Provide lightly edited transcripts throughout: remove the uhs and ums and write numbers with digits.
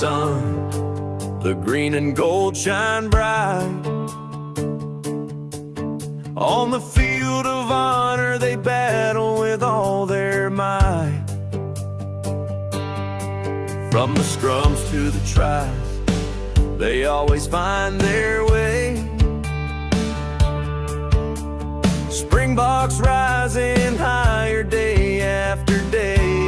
sun, the green and gold shine bright. On the field of honor they battle with all their might. From the scrums to the tries, they always find their way. Springboks rising higher day after day.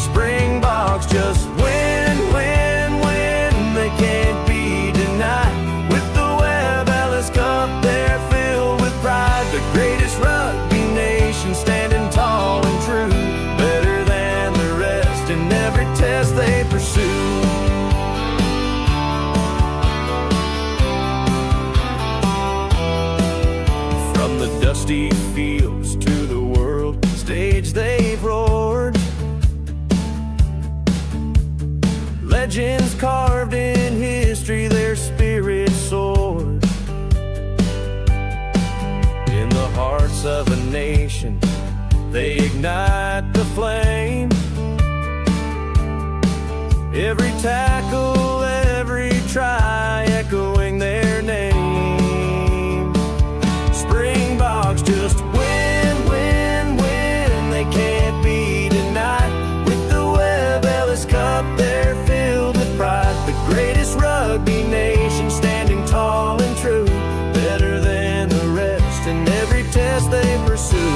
Springboks just win, win, win. They can't be denied. With the Webb Ellis Cup, they're filled with pride. The greatest rugby nation, standing tall and true, better than the rest in every test they pursue. From the dusty fields to the world stage they've roared. Legends carved in history, their spirit soared. In the hearts of a nation, they ignite the flame. Every tackle, every try, echoing their name. Springboks just win, win, win. They can't be denied. With the Webb Ellis Cup, they're filled with pride. The greatest rugby nation, standing tall and true, better than the rest in every test they pursue.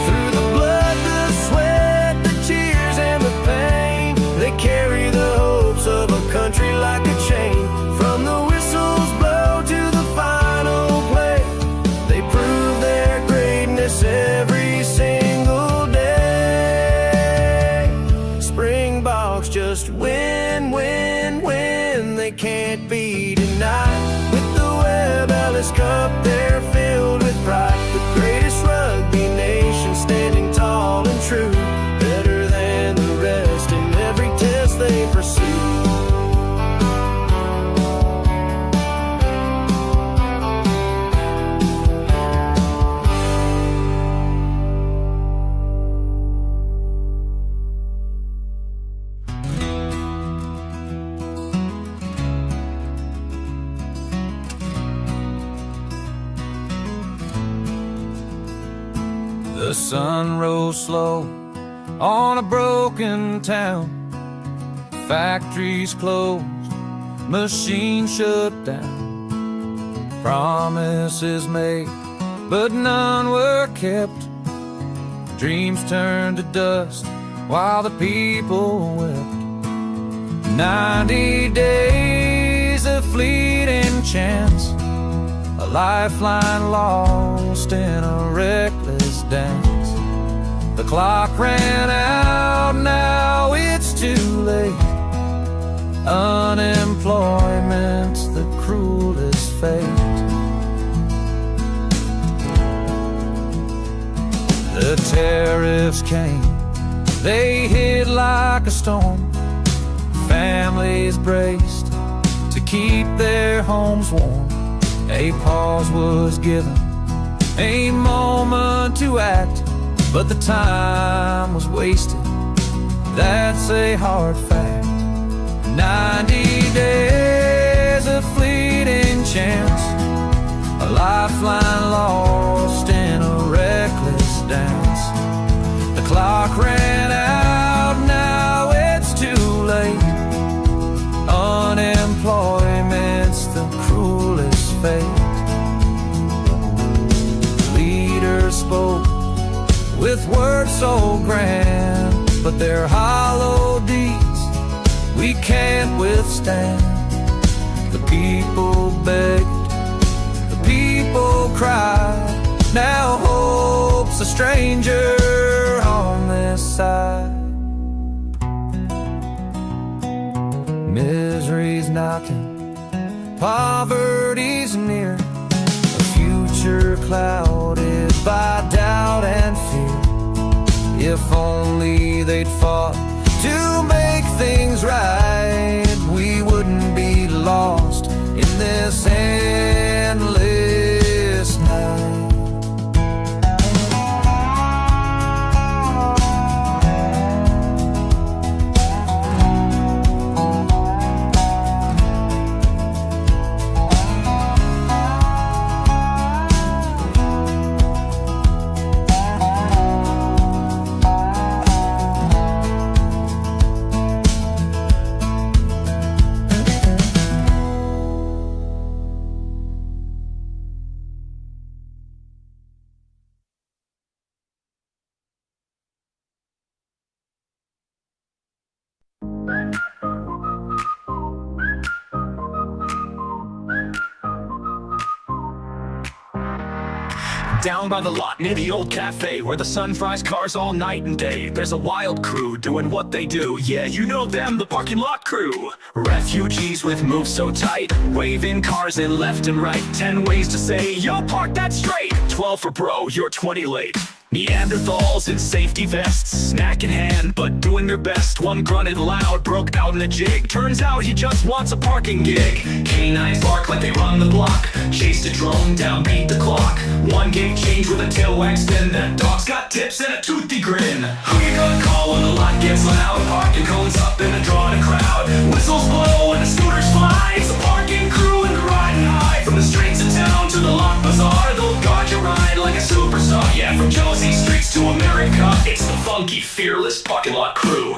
Through the blood, the sweat, the tears and the pain, they carry the hopes of a country like a chain. From the whistles blow to the final play, they prove their greatness every single day. Springboks just win, win, win. They can't be denied. With the Webb Ellis Cup, they're filled with pride. The greatest rugby nation, standing tall and true, better than the rest in every test they pursue. The sun rose slow on a broken town. Factories closed, machines shut down. Promises made, but none were kept. Dreams turned to dust while the people wept. 90 days of fleeting chance, a lifeline lost in a reckless dance. The clock ran out, now it's too late. Unemployment's the cruelest fate. The tariffs came, they hit like a storm. Families braced to keep their homes warm. A pause was given, a moment to act, but the time was wasted, that's a hard fact. 90 days of fleeting chance, a lifeline lost in a reckless dance. The clock ran out, now it's too late. Unemployment's the cruelest fate. Leaders spoke with words so grand, but their hollow deeds we can't withstand. The people begged, the people cried. Now hope's a stranger on this side. Misery's knocking, poverty's near, a future clouded by doubt and fear. If only they'd fought to make things right, we wouldn't be lost in this endless night. Down by the lot near the old cafe where the sun fries cars all night and day, there's a wild crew doing what they do. Yeah, you know them, the parking lot crew. Refugees with moves so tight, waving cars in left and right. 10 ways to say, yo, park that straight. 12 for bro, you're 20 late. Neanderthals in safety vests, snack in hand, but doing their best. One grunted loud, broke out in a jig. Turns out he just wants a parking gig. Canines bark like they run the block. Chased a drone down, beat the clock. One gig change with a tail wag spin. That dog's got tips and a toothy grin. Who you gonna call when the lot gets loud? Parking cones up in a drawn crowd. Whistles blow and the scooters fly. It's a parking crew and they're riding high. From the streets of town to the lock bazaar, they'll guard your ride like a superstar. Yeah, from Josie streets to America, it's the funky, fearless parking lot crew.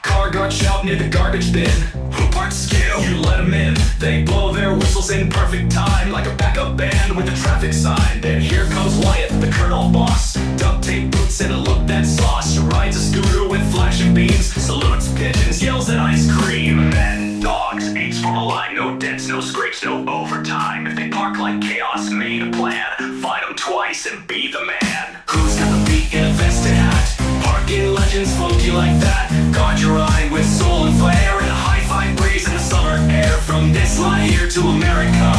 Car guard shout near the garbage bin. Who parks skill? You let them in. They blow their whistles in perfect time, like a backup band with a traffic sign. Then here comes Wyatt, the colonial boss. Duct tape boots and a look that sauce. Rides a scooter with flashing beams, salutes pigeons, yells at ice cream. Men, dogs, eats from a line. No dents, no scrapes, no overtime. If they park like chaos, made a plan. Find them twice and be the man. Who's got the beat in a vested hat? Parking legends funky like that. Guard your eye with soul and flair, and a high-fi breeze in the summer air. From this line here to America,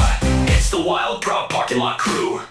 it's the wild, proud parking lot crew.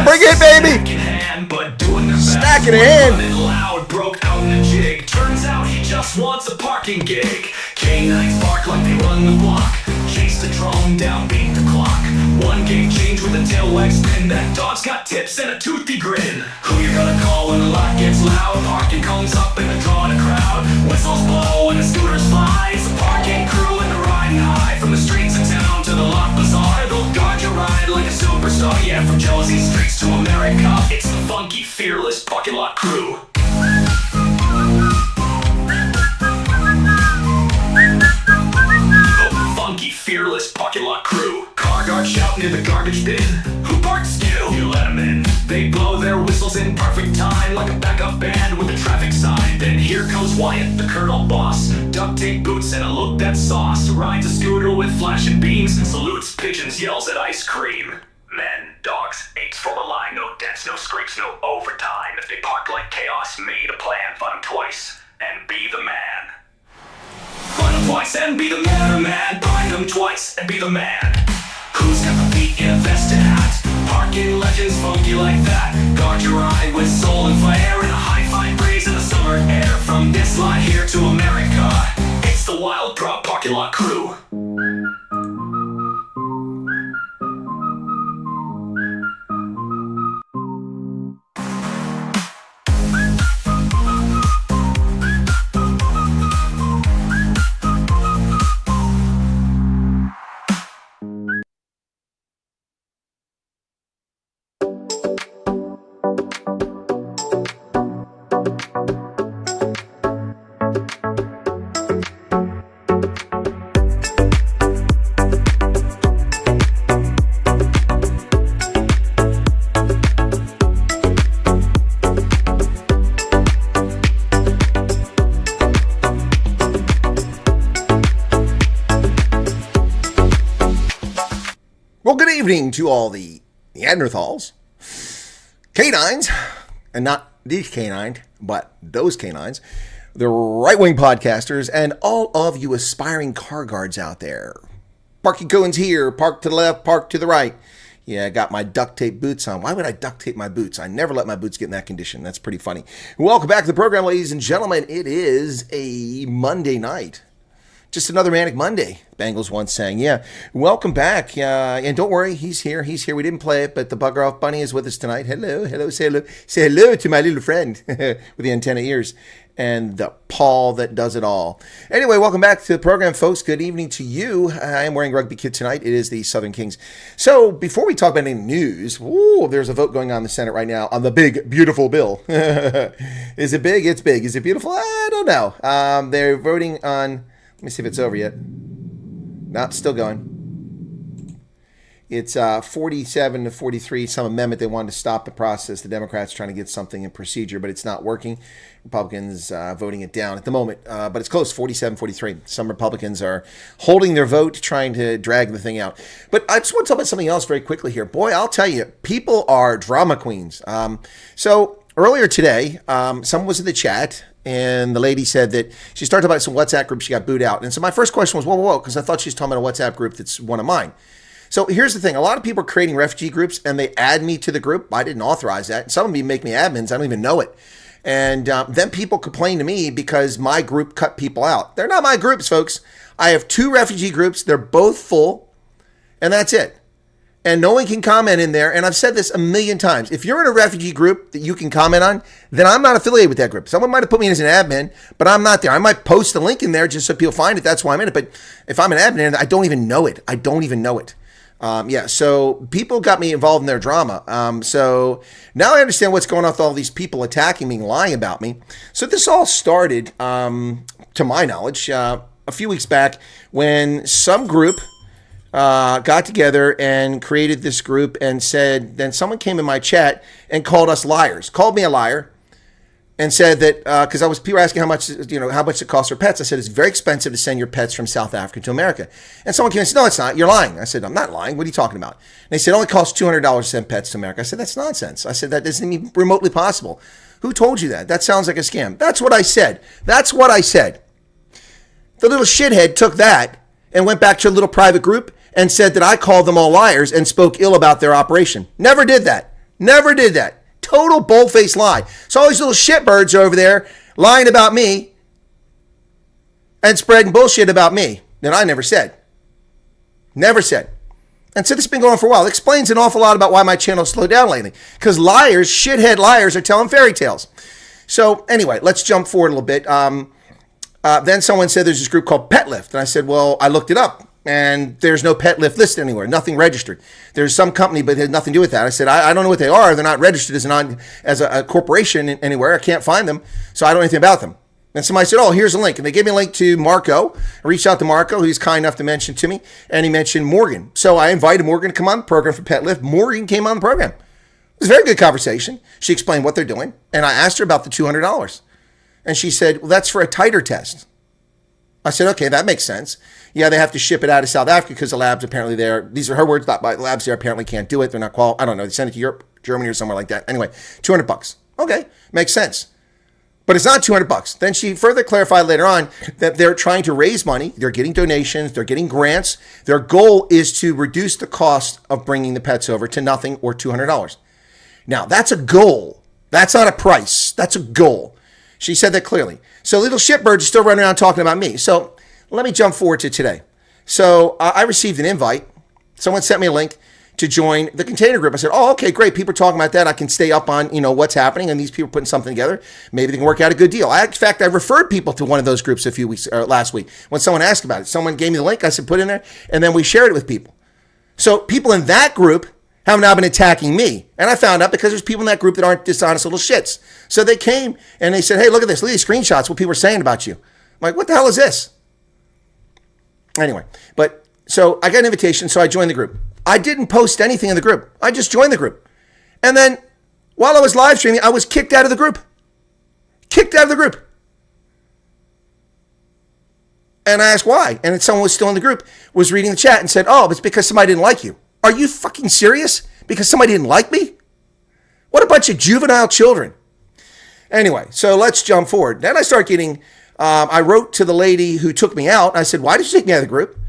Bring it, baby! Snack in hand! Loud, broke out in a jig. Turns out he just wants a parking gig. Canines bark like they run the block. Chase the drone down, beat the clock. One gig change with a tail wag spin. That dog's got tips and a toothy grin. Who you gonna call when the lot gets loud? Parking cones up and a drawn crowd. Whistles blow and the scooters fly. It's a parking crew and they're riding high. From the streets of town to the lock bazaar, they'll guard your ride like a superstar. Yeah, from Josie streets to America, it's the funky, fearless parking lot crew. The funky, fearless parking lot crew. Car guard shout near the garbage bin. Who parks skill? You let them in. They blow their whistles in perfect time, like a backup band with a traffic sign. Then here comes Wyatt, the colonial boss. Duct tape boots and a look that sauce. Rides a scooter with flashing beams, salutes pigeons, yells at ice cream. Men, dogs, apes from a line. No dents, no scrapes, no overtime. If they park like chaos, made a plan. Find them twice and be the man. Find them twice and be the man. Find them twice and be the man. Who's got the beat in a vested hat? Parking legends funky like that. Guard your eye with soul and flair, and a high-fi breeze in the summer air. From this line here to America, it's the wild, proud parking lot crew. Well, good evening to all the Neanderthals, canines, and not these canines, but those canines, the right-wing podcasters, and all of you aspiring car guards out there. Parking cones here, park to the left, park to the right. Yeah, I got my duct tape boots on. Why would I duct tape my boots? I never let my boots get in that condition. That's pretty funny. Welcome back to the program, ladies and gentlemen. It is a Monday night. Just another manic Monday, Bengals once sang. Yeah, welcome back. And don't worry, he's here. We didn't play it, but the bugger off bunny is with us tonight. Hello. Say hello to my little friend with the antenna ears and the paw that does it all. Anyway, welcome back to the program, folks. Good evening to you. I am wearing rugby kit tonight. It is the Southern Kings. So before we talk about any news, there's a vote going on in the Senate right now on the big, beautiful bill. Is it big? It's big. Is it beautiful? I don't know. They're voting on... Let me see if it's over yet. Nope, still going. It's 47 to 43, some amendment. They wanted to stop the process. The Democrats trying to get something in procedure, but it's not working. Republicans voting it down at the moment, but it's close, 47-43. Some Republicans are holding their vote, trying to drag the thing out. But I just want to talk about something else very quickly here. Boy, I'll tell you, people are drama queens. So earlier today, someone was in the chat, and the lady said that she started talking about some WhatsApp group she got booed out. And so my first question was, whoa, because I thought she was talking about a WhatsApp group that's one of mine. So here's the thing. A lot of people are creating refugee groups, and they add me to the group. I didn't authorize that. Some of them make me admins. I don't even know it. And then people complain to me because my group cut people out. They're not my groups, folks. I have 2 refugee groups. They're both full, and that's it. And no one can comment in there. And I've said this a million times. If you're in a refugee group that you can comment on, then I'm not affiliated with that group. Someone might have put me in as an admin, but I'm not there. I might post a link in there just so people find it. That's why I'm in it. But if I'm an admin, I don't even know it. So people got me involved in their drama. So now I understand what's going on with all these people attacking me and lying about me. So this all started, to my knowledge, a few weeks back when some group got together and created this group and said, then someone came in my chat and called us liars, called me a liar, and said that because people were asking how much it costs for pets. I said it's very expensive to send your pets from South Africa to America. And someone came and said, no, it's not. You're lying. I said, I'm not lying. What are you talking about? And they said it only costs $200 to send pets to America. I said, that's nonsense. I said that isn't even remotely possible. Who told you that? That sounds like a scam. That's what I said. The little shithead took that and went back to a little private group and said that I called them all liars and spoke ill about their operation. Never did that. Total bold-faced lie. So all these little shitbirds are over there lying about me and spreading bullshit about me that I never said. And so this has been going on for a while. It explains an awful lot about why my channel slowed down lately. Because shithead liars are telling fairy tales. So anyway, let's jump forward a little bit. Then someone said there's this group called Pet Lift. And I said, well, I looked it up. And there's no Pet Lift listed anywhere, nothing registered. There's some company, but it has nothing to do with that. I said, I don't know what they are. They're not registered as a corporation anywhere. I can't find them, so I don't know anything about them. And somebody said, oh, here's a link. And they gave me a link to Marco. I reached out to Marco, who's kind enough to mention to me, and he mentioned Morgan. So I invited Morgan to come on the program for Pet Lift. Morgan came on the program. It was a very good conversation. She explained what they're doing, and I asked her about the $200. And she said, well, that's for a titer test. I said, okay, that makes sense. Yeah, they have to ship it out of South Africa because the labs apparently there. These are her words, not by labs there apparently can't do it. They're not qualified. I don't know. They send it to Europe, Germany, or somewhere like that. Anyway, $200. Okay, makes sense. But it's not $200. Then she further clarified later on that they're trying to raise money. They're getting donations. They're getting grants. Their goal is to reduce the cost of bringing the pets over to nothing or $200. Now, that's a goal. That's not a price. That's a goal. She said that clearly. So little shitbirds are still running around talking about me. So let me jump forward to today. So I received an invite. Someone sent me a link to join the container group. I said, oh, okay, great. People are talking about that. I can stay up on, what's happening. And these people are putting something together. Maybe they can work out a good deal. In fact, I referred people to one of those groups last week when someone asked about it. Someone gave me the link. I said, put it in there. And then we shared it with people. So people in that group have now been attacking me. And I found out because there's people in that group that aren't dishonest little shits. So they came and they said, hey, look at this. Look at these screenshots, what people are saying about you. I'm like, what the hell is this? Anyway, so I got an invitation, so I joined the group. I didn't post anything in the group. I just joined the group. And then while I was live streaming, I was kicked out of the group. And I asked why. And then someone was still in the group, was reading the chat and said, oh, it's because somebody didn't like you. Are you fucking serious? Because somebody didn't like me? What a bunch of juvenile children. Anyway, so let's jump forward. Then I start getting, I wrote to the lady who took me out. I said, why did you take me out of the group?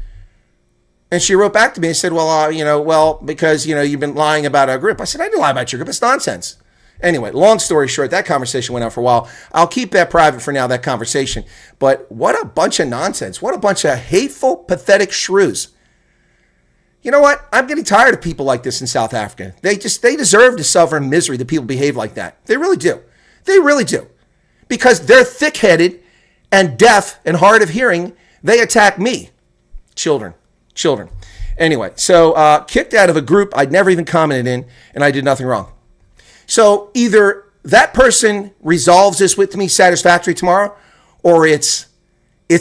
And she wrote back to me and said, well, because, you've been lying about our group. I said, I didn't lie about your group. It's nonsense. Anyway, long story short, that conversation went on for a while. I'll keep that private for now, that conversation. But what a bunch of nonsense. What a bunch of hateful, pathetic shrews. You know what? I'm getting tired of people like this in South Africa. They deserve to suffer in misery that people behave like that. They really do. They really do. Because they're thick-headed and deaf and hard of hearing, they attack me. Children. Anyway, so kicked out of a group I'd never even commented in, and I did nothing wrong. So either that person resolves this with me satisfactorily tomorrow, or it's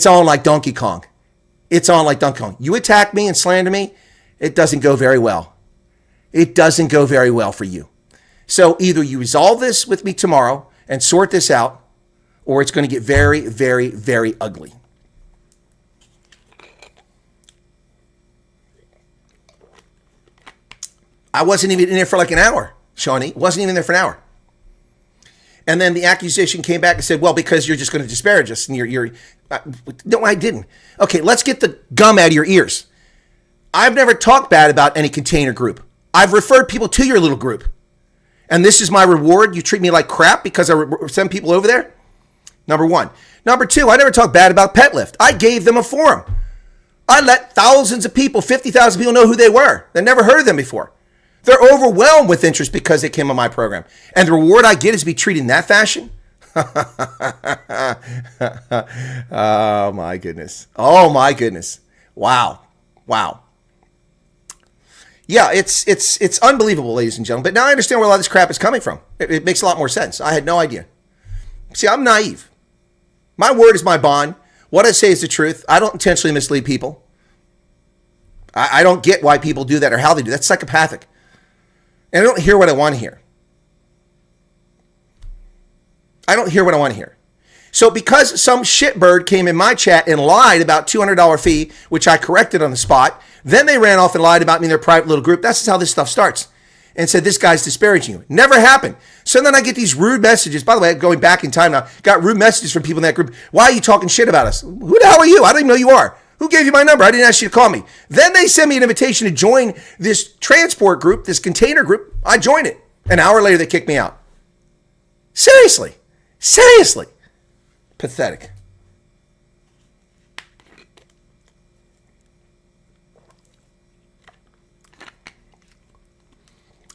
on like Donkey Kong. It's on like Donkey Kong. You attack me and slander me, it doesn't go very well. It doesn't go very well for you. So either you resolve this with me tomorrow and sort this out, or it's going to get very, very, very ugly. I wasn't even in there for like an hour. Shawnee wasn't even there for an hour. And then the accusation came back and said, well, because you're just going to disparage us. And no, I didn't. Okay, let's get the gum out of your ears. I've never talked bad about any container group. I've referred people to your little group. And this is my reward. You treat me like crap because I send people over there? Number one. Number two, I never talked bad about PetLift. I gave them a forum. I let thousands of people, 50,000 people know who they were. They never heard of them before. They're overwhelmed with interest because they came on my program. And the reward I get is to be treated in that fashion? Oh, my goodness. Oh, my goodness. Wow. Yeah, it's unbelievable, ladies and gentlemen. But now I understand where a lot of this crap is coming from. It makes a lot more sense. I had no idea. See, I'm naive. My word is my bond. What I say is the truth. I don't intentionally mislead people. I don't get why people do that or how they do. That's psychopathic. And I don't hear what I want to hear. I don't hear what I want to hear. So because some shitbird came in my chat and lied about $200 fee, which I corrected on the spot, then they ran off and lied about me in their private little group. That's how this stuff starts. And said, this guy's disparaging you. Never happened. So then I get these rude messages. By the way, going back in time now, got rude messages from people in that group. Why are you talking shit about us? Who the hell are you? I don't even know who you are. Who gave you my number? I didn't ask you to call me. Then they send me an invitation to join this transport group, this container group. I joined it. An hour later, they kicked me out. Seriously. Pathetic.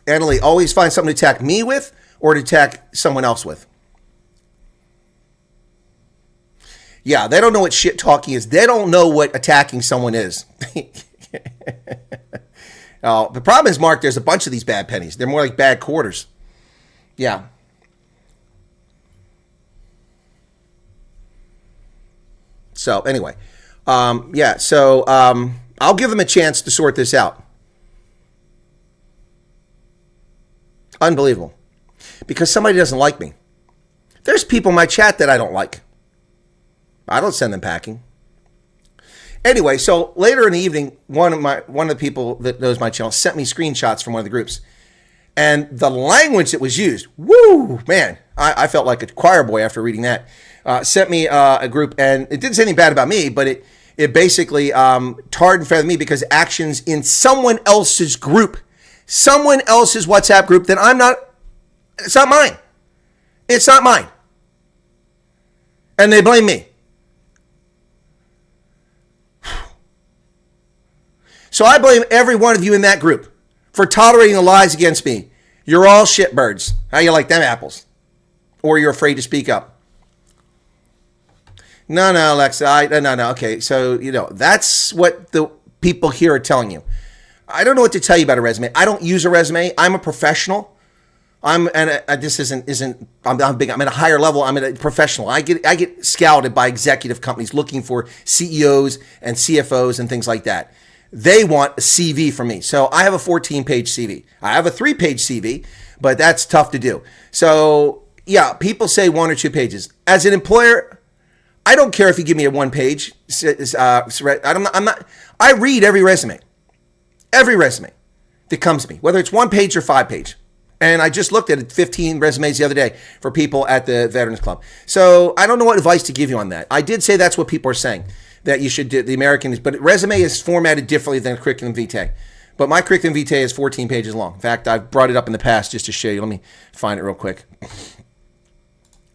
Annalie, always find something to attack me with or to attack someone else with. Yeah, they don't know what shit talking is. They don't know what attacking someone is. Oh, the problem is, Mark, there's a bunch of these bad pennies. They're more like bad quarters. Yeah. So anyway, I'll give them a chance to sort this out. Unbelievable. Because somebody doesn't like me. There's people in my chat that I don't like. I don't send them packing. Anyway, so later in the evening, one of the people that knows my channel sent me screenshots from one of the groups. And the language that was used, woo, man, I felt like a choir boy after reading that. Sent me a group, and it didn't say anything bad about me, but it basically tarred and feathered me because actions in someone else's group, someone else's WhatsApp group that it's not mine. It's not mine. And they blame me. So I blame every one of you in that group for tolerating the lies against me. You're all shitbirds. How you like them apples? Or you're afraid to speak up. No, Alexa. No. Okay, so, that's what the people here are telling you. I don't know what to tell you about a resume. I don't use a resume. I'm a professional. I'm at a higher level. I'm a professional. I get scouted by executive companies looking for CEOs and CFOs and things like that. They want a CV from me. So I have a 14-page CV. I have a 3-page CV, but that's tough to do. So yeah, people say 1 or 2 pages. As an employer, I don't care if you give me a 1-page. I read every resume that comes to me, whether it's 1 page or 5 page. And I just looked at 15 resumes the other day for people at the Veterans Club. So I don't know what advice to give you on that. I did say that's what people are saying, that you should do the Americans, but resume is formatted differently than a curriculum vitae. But my curriculum vitae is 14 pages long. In fact, I've brought it up in the past just to show you. Let me find it real quick.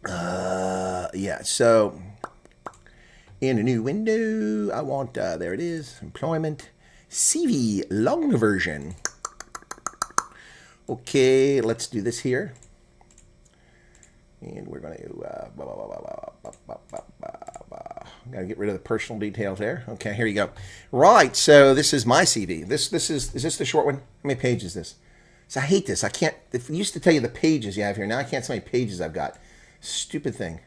Yeah, so in a new window, I want, there it is, employment, CV, long version. Okay, let's do this here. And we're going to, got to get rid of the personal details there. Okay, here you go. Right, so this is my CV. Is this the short one? How many pages is this? So I hate this. I can't, it used to tell you the pages you have here. Now I can't see how many pages I've got. Stupid thing.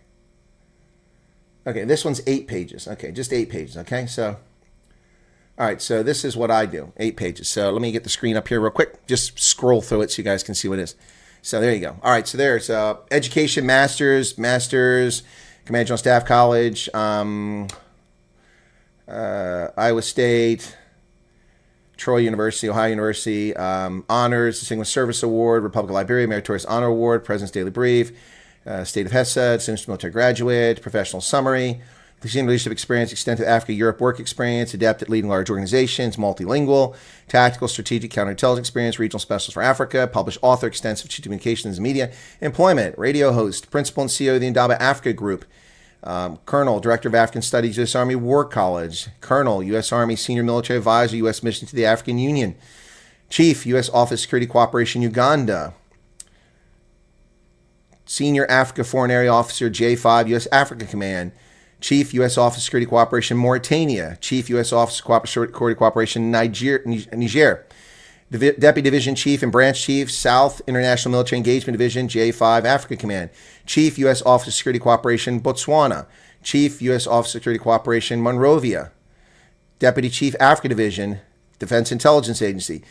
Okay, this one's 8 pages. Okay, just 8 pages. Okay, so, all right, so this is what I do, 8 pages. So let me get the screen up here real quick. Just scroll through it so you guys can see what it is. So there you go. All right, so there's education, master's, command general staff college, Iowa State, Troy University, Ohio University, honors, Distinguished Service Award, Republic of Liberia, Meritorious Honor Award, President's Daily Brief, State of Hesse, Distinguished Military Graduate, Professional Summary, Continuing Leadership Experience, Extensive Africa, Europe Work Experience, Adept at Leading Large Organizations, Multilingual, Tactical, Strategic, Counterintelligence Experience, Regional Specialist for Africa, Published Author, Extensive Communications and Media, Employment, Radio Host, Principal and CEO of the Indaba Africa Group, Colonel, Director of African Studies, U.S. Army War College, Colonel, U.S. Army Senior Military Advisor, U.S. Mission to the African Union, Chief, U.S. Office Security Cooperation, Uganda, Senior Africa Foreign Area Officer, J5, U.S. Africa Command, Chief, U.S. Office Security Cooperation, Mauritania, Chief, U.S. Office Security Cooperation, Niger, Deputy Division Chief and Branch Chief, South International Military Engagement Division, J5 Africa Command, Chief, U.S. Office of Security Cooperation, Botswana, Chief, U.S. Office of Security Cooperation, Monrovia, Deputy Chief, Africa Division, Defense Intelligence Agency,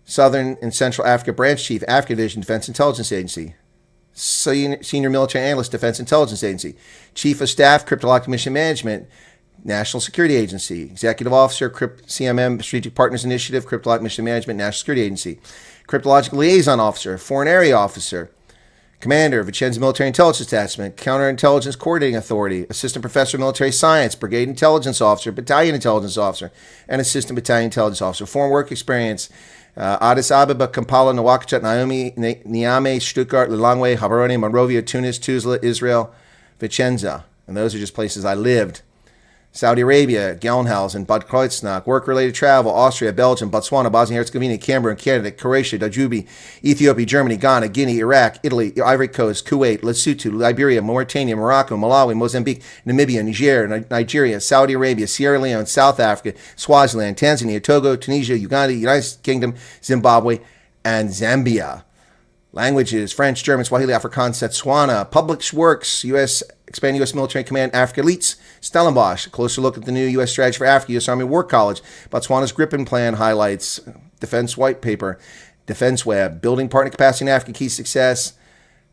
Southern and Central Africa Branch Chief, Africa Division, Defense Intelligence Agency, Senior Military Analyst, Defense Intelligence Agency, Chief of Staff, Cryptologic Mission Management, National Security Agency, Executive Officer, CMM, Strategic Partners Initiative, Cryptologic Mission Management, National Security Agency, Cryptologic Liaison Officer, Foreign Area Officer, Commander, Vicenza Military Intelligence Detachment, Counterintelligence Coordinating Authority, Assistant Professor of Military Science, Brigade Intelligence Officer, Battalion Intelligence Officer, and Assistant Battalion Intelligence Officer. Foreign work experience, Addis Ababa, Kampala, Nouakchott, Niamey, Stuttgart, Lilongwe, Gaborone, Monrovia, Tunis, Tuzla, Israel, Vicenza. And those are just places I lived. Saudi Arabia, Gelnhausen, Bad Kreuznach, work-related travel, Austria, Belgium, Botswana, Bosnia-Herzegovina, Cameroon, Canada, Croatia, Djibouti, Ethiopia, Germany, Ghana, Guinea, Iraq, Italy, Ivory Coast, Kuwait, Lesotho, Liberia, Mauritania, Morocco, Malawi, Mozambique, Namibia, Niger, Nigeria, Saudi Arabia, Sierra Leone, South Africa, Swaziland, Tanzania, Togo, Tunisia, Uganda, United Kingdom, Zimbabwe, and Zambia. Languages, French, German, Swahili, Afrikaans, Setswana. Public Works, U.S. Expanding U.S. Military Command, Africa Elites, Stellenbosch. A closer look at the new U.S. Strategy for Africa, U.S. Army War College. Botswana's Gripen Plan highlights. Defense White Paper. Defense Web. Building Partner Capacity in Africa, Key Success.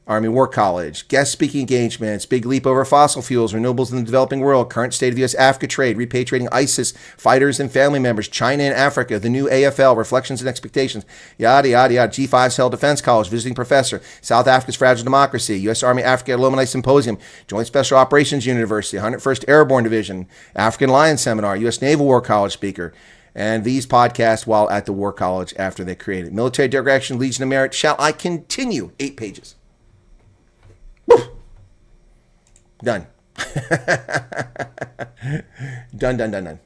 Army War College. Guest speaking engagements. Big leap over fossil fuels. Renewables in the developing world. Current state of U.S. Africa trade. Repatriating ISIS fighters and family members. China and Africa. The new AFL. Reflections and expectations. Yada, yada, yada. G5 Sell Defense College. Visiting professor. South Africa's Fragile Democracy. U.S. Army Africa Alumni Symposium. Joint Special Operations University. 101st Airborne Division. African Lion Seminar. U.S. Naval War College speaker. And these podcasts while at the War College after they created. Military Direction, Legion of Merit. Shall I continue? 8 pages. Done. Done.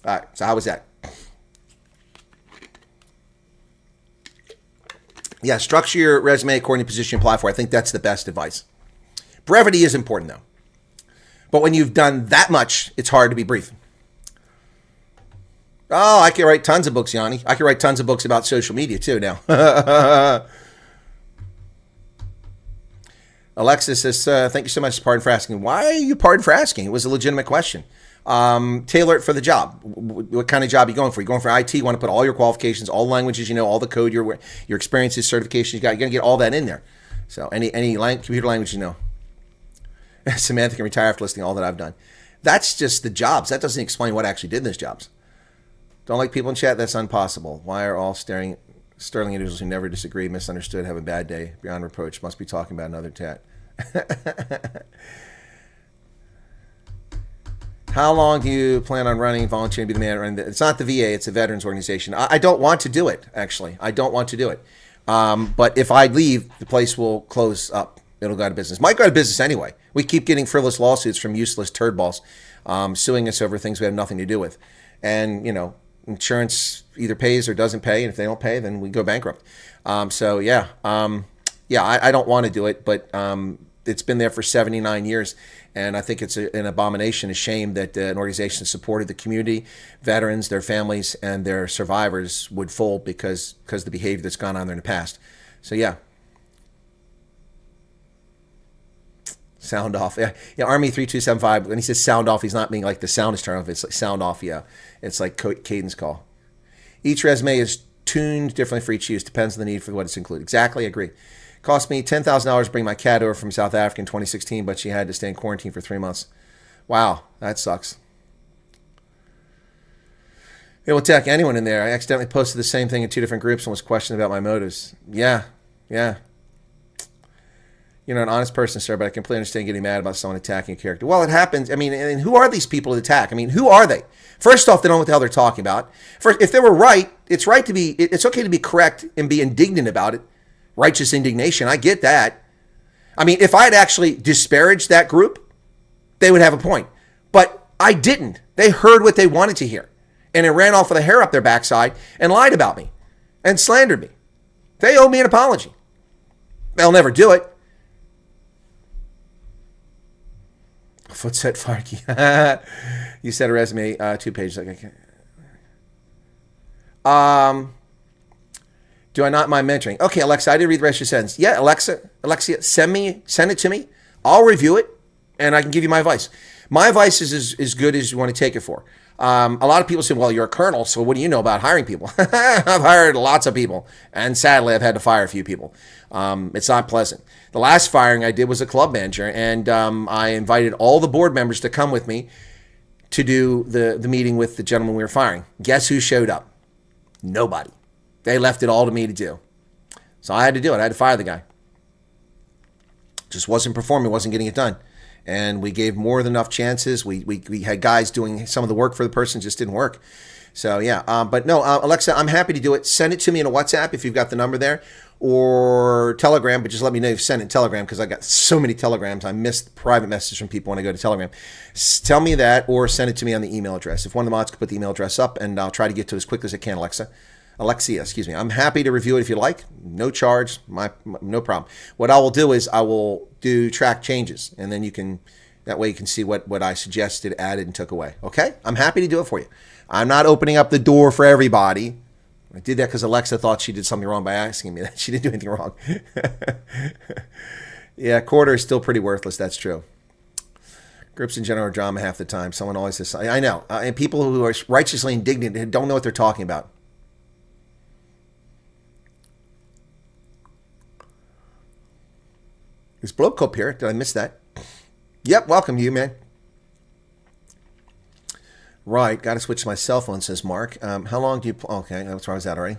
All right, so how was that? Yeah, structure your resume according to position you apply for. I think that's the best advice. Brevity is important, though. But when you've done that much, it's hard to be brief. Oh, I can write tons of books, Yanni. I can write tons of books about social media, too, now. Alexis says, thank you so much, Pardon for asking. Why are you pardon for asking? It was a legitimate question. Tailor it for the job. What kind of job are you going for? You're going for IT, you want to put all your qualifications, all the languages you know, all the code, your experiences, certifications you got. You're going to get all that in there. So any computer language you know. Samantha can retire after listing all that I've done. That's just the jobs. That doesn't explain what I actually did in those jobs. Don't like people in chat? That's impossible. Why are all sterling individuals who never disagree, misunderstood, have a bad day, beyond reproach, must be talking about another tat? How long do you plan on running, volunteering to be the man? It's not the VA, it's a veterans organization. I don't want to do it, actually. I don't want to do it. But if I leave, the place will close up. It'll go out of business. Might go out of business anyway. We keep getting frivolous lawsuits from useless turd balls suing us over things we have nothing to do with. And, you know, insurance either pays or doesn't pay. And if they don't pay, then we go bankrupt. I don't want to do it, but it's been there for 79 years. And I think it's an abomination, a shame that an organization supported the community, veterans, their families, and their survivors would fold because of the behavior that's gone on there in the past. So, yeah. Sound off. Yeah, Army 3275. When he says sound off, he's not being like the sound is turned off. It's like sound off, yeah. It's like cadence call. Each resume is tuned differently for each use. Depends on the need for what it's included. Exactly, agree. Cost me $10,000 to bring my cat over from South Africa in 2016, but she had to stay in quarantine for 3 months. Wow, that sucks. It will attack anyone in there. I accidentally posted the same thing in 2 different groups and was questioned about my motives. Yeah. You're not an honest person, sir, but I completely understand getting mad about someone attacking a character. Well, it happens. I mean, and who are these people to attack? I mean, who are they? First off, they don't know what the hell they're talking about. First, if they were right, it's okay to be correct and be indignant about it. Righteous indignation. I get that. I mean, if I had actually disparaged that group, they would have a point. But I didn't. They heard what they wanted to hear. And it ran off with a hair up their backside and lied about me and slandered me. They owe me an apology. They'll never do it. Footset Farky. You said a resume, 2 pages. Okay. Do I not mind mentoring? Okay, Alexa, I did read the rest of your sentence. Yeah, Alexia, send it to me. I'll review it, and I can give you my advice. My advice is as good as you want to take it for. A lot of people say, well, you're a colonel, so what do you know about hiring people? I've hired lots of people, and sadly, I've had to fire a few people. It's not pleasant. The last firing I did was a club manager, and I invited all the board members to come with me to do the meeting with the gentleman we were firing. Guess who showed up? Nobody. They left it all to me to do. So I had to do it. I had to fire the guy. Just wasn't performing, wasn't getting it done. And we gave more than enough chances. We had guys doing some of the work for the person, just didn't work. So yeah, but no, Alexa, I'm happy to do it. Send it to me in a WhatsApp if you've got the number there, or Telegram, but just let me know you've sent it in Telegram because I got so many Telegrams. I missed private messages from people when I go to Telegram. Tell me that or send it to me on the email address. If one of the mods could put the email address up, and I'll try to get to it as quickly as I can, Alexia, excuse me. I'm happy to review it if you like. No charge, no problem. What I will do is I will do track changes, and then that way you can see what I suggested, added, and took away. Okay? I'm happy to do it for you. I'm not opening up the door for everybody. I did that because Alexa thought she did something wrong by asking me that. She didn't do anything wrong. Yeah, quarter is still pretty worthless. That's true. Groups in general are drama half the time. Someone always says, I know. And people who are righteously indignant don't know what they're talking about. Is Bloke up here? Did I miss that? Yep, welcome you, man. Right, got to switch to my cell phone, says Mark. How long do you... Okay, that's where I was at already.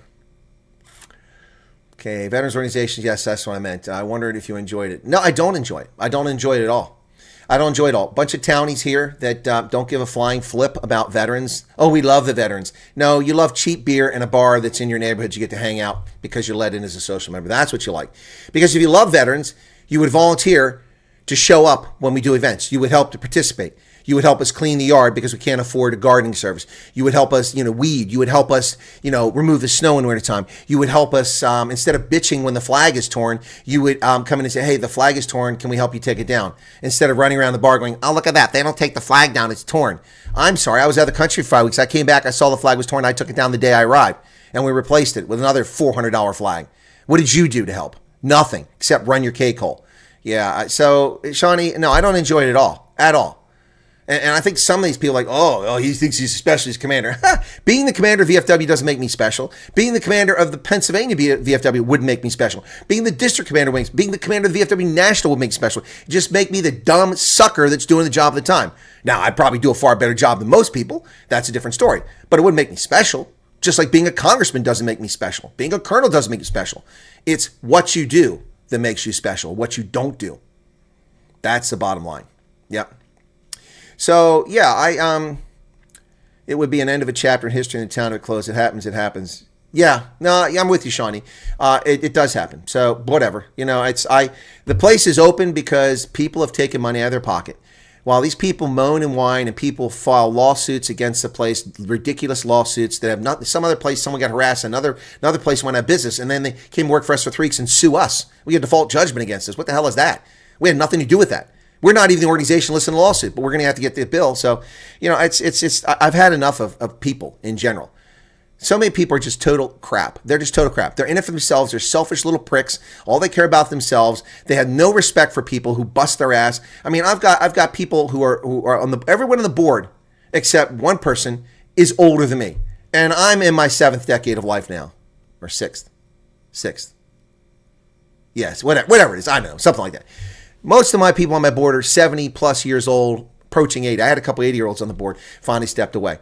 Okay, veterans organizations, yes, that's what I meant. I wondered if you enjoyed it. No, I don't enjoy it. I don't enjoy it at all. I don't enjoy it all. Bunch of townies here that don't give a flying flip about veterans. Oh, we love the veterans. No, you love cheap beer and a bar that's in your neighborhood you get to hang out because you're let in as a social member. That's what you like. Because if you love veterans, you would volunteer to show up when we do events. You would help to participate. You would help us clean the yard because we can't afford a gardening service. You would help us, weed. You would help us, remove the snow in wintertime. You would help us, instead of bitching when the flag is torn, you would come in and say, hey, the flag is torn. Can we help you take it down? Instead of running around the bar going, oh, look at that. They don't take the flag down. It's torn. I'm sorry. I was out of the country for 5 weeks. I came back. I saw the flag was torn. I took it down the day I arrived. And we replaced it with another $400 flag. What did you do to help? Nothing, except run your cake hole. Yeah, so, Shawnee, no, I don't enjoy it at all. At all. And I think some of these people are like, oh, he thinks he's a specialist commander. Being the commander of VFW doesn't make me special. Being the commander of the Pennsylvania VFW would make me special. Being the district commander, being the commander of the VFW National would make me special. Just make me the dumb sucker that's doing the job at the time. Now, I'd probably do a far better job than most people. That's a different story. But it wouldn't make me special. Just like being a congressman doesn't make me special. Being a colonel doesn't make you special. It's what you do that makes you special, what you don't do. That's the bottom line. Yep. So yeah, it would be an end of a chapter in history in the town to close. It happens. It happens. Yeah, no, yeah, I'm with you, Shawnee. It does happen. So whatever, the place is open because people have taken money out of their pocket. While these people moan and whine and people file lawsuits against the place, ridiculous lawsuits that have not, some other place, someone got harassed, another place went out of business, and then they came work for us for 3 weeks and sue us. We had default judgment against us. What the hell is that? We had nothing to do with that. We're not even the organization listed in the lawsuit, but we're going to have to get the bill. So, I've had enough of people in general. So many people are just total crap. They're just total crap. They're in it for themselves. They're selfish little pricks. All they care about themselves. They have no respect for people who bust their ass. I mean, I've got people who are on everyone on the board except one person is older than me, and I'm in my 7th decade of life now, or 6th. Yes, whatever it is. I know, something like that. Most of my people on my board are 70 plus years old, approaching 80. I had a couple 80-year-olds on the board. Finally stepped away.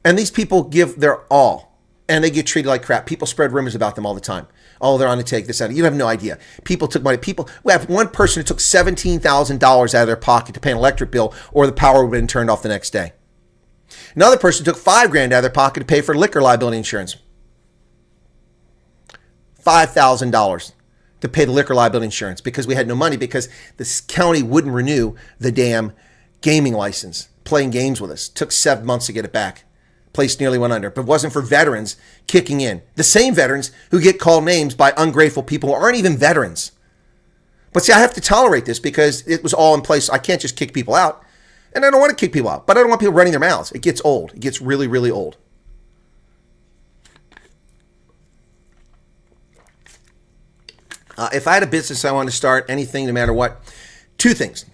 And these people give their all, and they get treated like crap. People spread rumors about them all the time. Oh, they're on the take this out. You have no idea. People took money. We have one person who took $17,000 out of their pocket to pay an electric bill, or the power would have been turned off the next day. Another person took $5,000 out of their pocket to pay for liquor liability insurance. $5,000 to pay the liquor liability insurance because we had no money because this county wouldn't renew the damn gaming license, playing games with us. Took 7 months to get it back. Place nearly went under. But it wasn't for veterans kicking in. The same veterans who get called names by ungrateful people who aren't even veterans. But see, I have to tolerate this because it was all in place. I can't just kick people out. And I don't want to kick people out. But I don't want people running their mouths. It gets old. It gets really, really old. If I had a business I wanted to start, anything, no matter what, 2 things.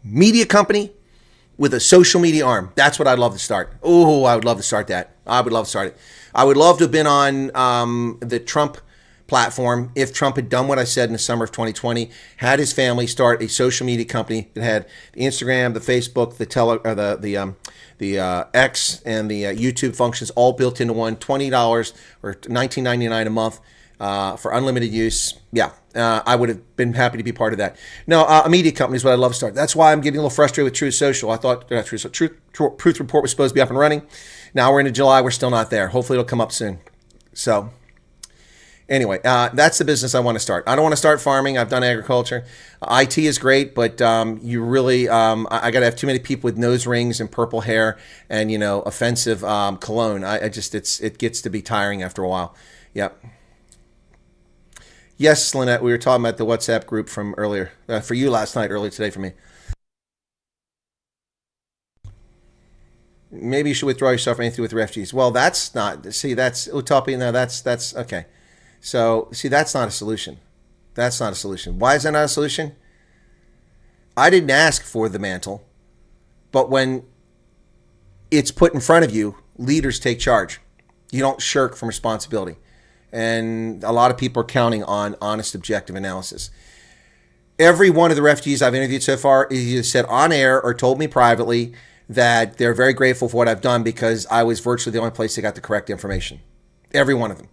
Media company with a social media arm. That's what I'd love to start. Oh, I would love to start that. I would love to start it. I would love to have been on the Trump platform if Trump had done what I said in the summer of 2020, had his family start a social media company that had the Instagram, the Facebook, the X, and the YouTube functions all built into one, $20 or $19.99 a month for unlimited use. Yeah. I would have been happy to be part of that. No, a media company is what I'd love to start. That's why I'm getting a little frustrated with Truth Social. I thought Truth Report was supposed to be up and running. Now we're into July. We're still not there. Hopefully it'll come up soon. So anyway, that's the business I want to start. I don't want to start farming. I've done agriculture. IT is great, but you really, I got to have too many people with nose rings and purple hair and, offensive cologne. It gets to be tiring after a while. Yep. Yes, Lynette, we were talking about the WhatsApp group from earlier, for you last night, earlier today for me. Maybe you should withdraw yourself from anything with refugees. Well, that's utopia. No, that's okay. So, see, that's not a solution. That's not a solution. Why is that not a solution? I didn't ask for the mantle, but when it's put in front of you, leaders take charge. You don't shirk from responsibility. And a lot of people are counting on honest, objective analysis. Every one of the refugees I've interviewed so far either said on air or told me privately that they're very grateful for what I've done because I was virtually the only place they got the correct information. Every one of them.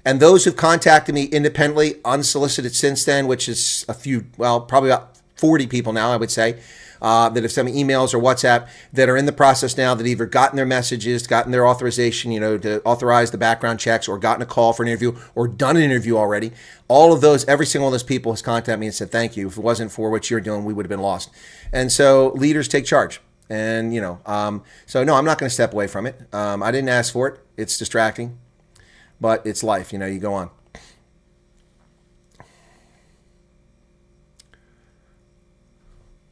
And those who've contacted me independently, unsolicited since then, which is probably about 40 people now, I would say, that have sent me emails or WhatsApp that are in the process now that either gotten their messages, gotten their authorization, to authorize the background checks, or gotten a call for an interview, or done an interview already. All of those, every single one of those people has contacted me and said, thank you. If it wasn't for what you're doing, we would have been lost. And so leaders take charge. And, so no, I'm not going to step away from it. I didn't ask for it. It's distracting, but it's life. You go on.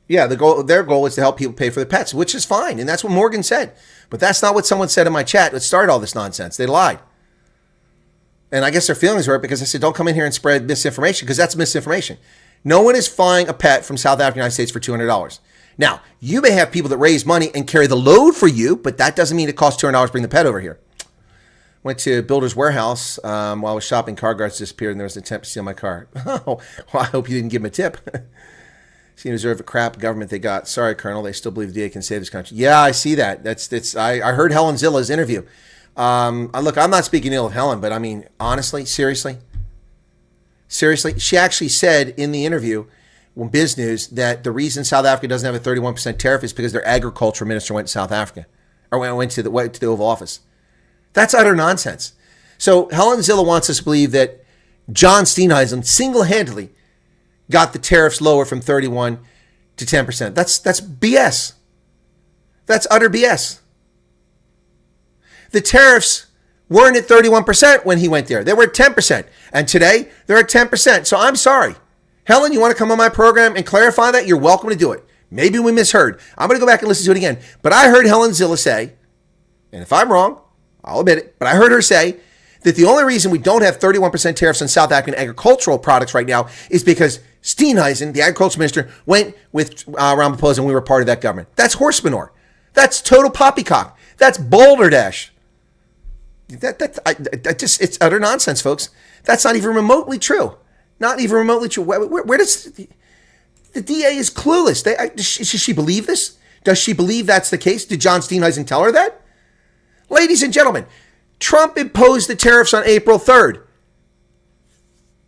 Yeah, their goal is to help people pay for their pets, which is fine. And that's what Morgan said. But that's not what someone said in my chat that started all this nonsense. They lied. And I guess their feelings were hurt because I said, don't come in here and spread misinformation, because that's misinformation. No one is flying a pet from South Africa, United States for $200. Now, you may have people that raise money and carry the load for you, but that doesn't mean it costs $200 to bring the pet over here. Went to Builder's Warehouse while I was shopping. Car guards disappeared and there was an attempt to steal my car. Oh, well, I hope you didn't give them a tip. Seem to deserve a crap government they got. Sorry, Colonel. They still believe the DA can save this country. Yeah, I see that. I heard Helen Zilla's interview. Look, I'm not speaking ill of Helen, but I mean, honestly, seriously, she actually said in the interview, Biz News that the reason South Africa doesn't have a 31% tariff is because their agriculture minister went to South Africa or went to the Oval Office. That's utter nonsense. So Helen Zilla wants us to believe that John Steenhuisen single-handedly got the tariffs lower from 31 to 10%. That's BS. That's utter BS. The tariffs weren't at 31% when he went there. They were at 10%. And today, they're at 10%. So I'm sorry. Helen, you want to come on my program and clarify that? You're welcome to do it. Maybe we misheard. I'm going to go back and listen to it again. But I heard Helen Zilla say, and if I'm wrong, I'll admit it, but I heard her say that the only reason we don't have 31% tariffs on South African agricultural products right now is because Steenhuisen, the agriculture minister, went with Ramaphosa and we were part of that government. That's horse manure. That's total poppycock. That's balderdash. It's utter nonsense, folks. That's not even remotely true. Not even remotely true. Where does the DA is clueless? Does she believe this? Does she believe that's the case? Did John Steenhuisen tell her that? Ladies and gentlemen, Trump imposed the tariffs on April 3rd.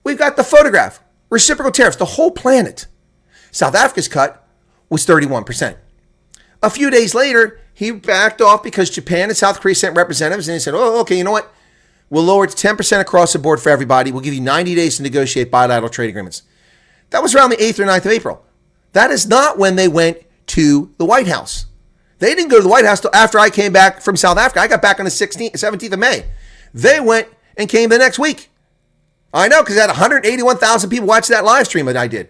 We've got the photograph. Reciprocal tariffs, the whole planet. South Africa's cut was 31%. A few days later, he backed off because Japan and South Korea sent representatives and he said, oh, okay, you know what? We'll lower it to 10% across the board for everybody. We'll give you 90 days to negotiate bilateral trade agreements. That was around the 8th or 9th of April. That is not when they went to the White House. They didn't go to the White House till after I came back from South Africa. I got back on the 17th of May. They went and came the next week. I know, because I had 181,000 people watch that live stream that I did.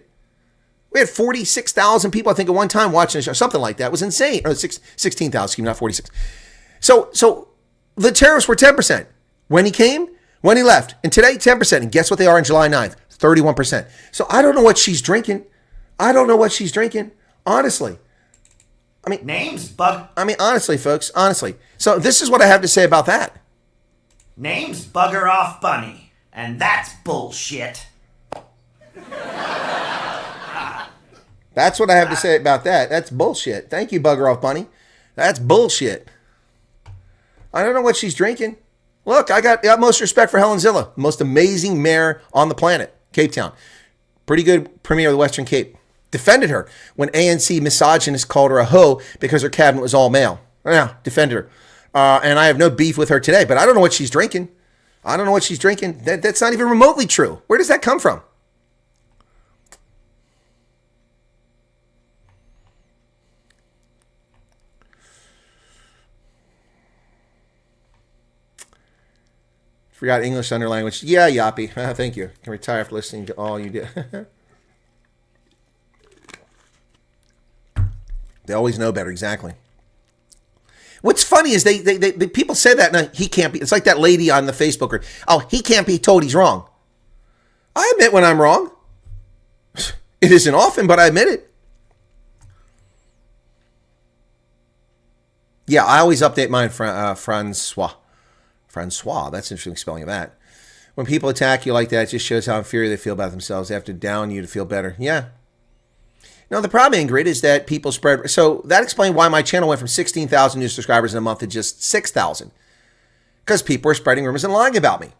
We had 46,000 people, I think, at one time watching the show. Something like that. It was insane. Or 16,000, not 46. So the tariffs were 10%. When he came, when he left. And today, 10%. And guess what they are on July 9th? 31%. So I don't know what she's drinking. Honestly. Honestly, folks. Honestly. So this is what I have to say about that. Name's Bugger Off Bunny, and that's bullshit. That's what I have to say about that. That's bullshit. Thank you, Bugger Off Bunny. That's bullshit. I don't know what she's drinking. Look, I got the utmost respect for Helen Zilla, most amazing mayor on the planet, Cape Town. Pretty good premier of the Western Cape. Defended her when ANC misogynists called her a hoe because her cabinet was all male. Yeah, defended her. And I have no beef with her today, but I don't know what she's drinking. That's not even remotely true. Where does that come from? Forgot English under language. Yeah, Yappy. Thank you. Can retire after listening to all you did. They always know better. Exactly. What's funny is they people say that, no, he can't be. It's like that lady on the Facebook group. Oh, he can't be told he's wrong. I admit when I'm wrong. It isn't often, but I admit it. Yeah, I always update mine, Francois. Francois, that's interesting spelling of that. When people attack you like that, it just shows how inferior they feel about themselves. They have to down you to feel better. Yeah. No, the problem, Ingrid, is that people spread. So that explained why my channel went from 16,000 new subscribers in a month to just 6,000. Because people are spreading rumors and lying about me.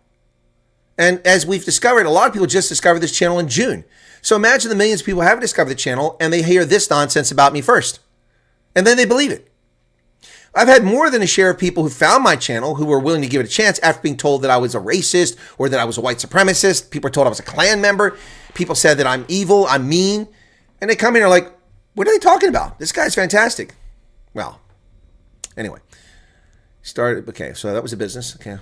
And as we've discovered, a lot of people just discovered this channel in June. So imagine the millions of people who haven't discovered the channel and they hear this nonsense about me first. And then they believe it. I've had more than a share of people who found my channel who were willing to give it a chance after being told that I was a racist or that I was a white supremacist. People were told I was a Klan member. People said that I'm evil, I'm mean. And they come in and are like, what are they talking about? This guy's fantastic. Well, anyway. Okay, so that was a business. Okay.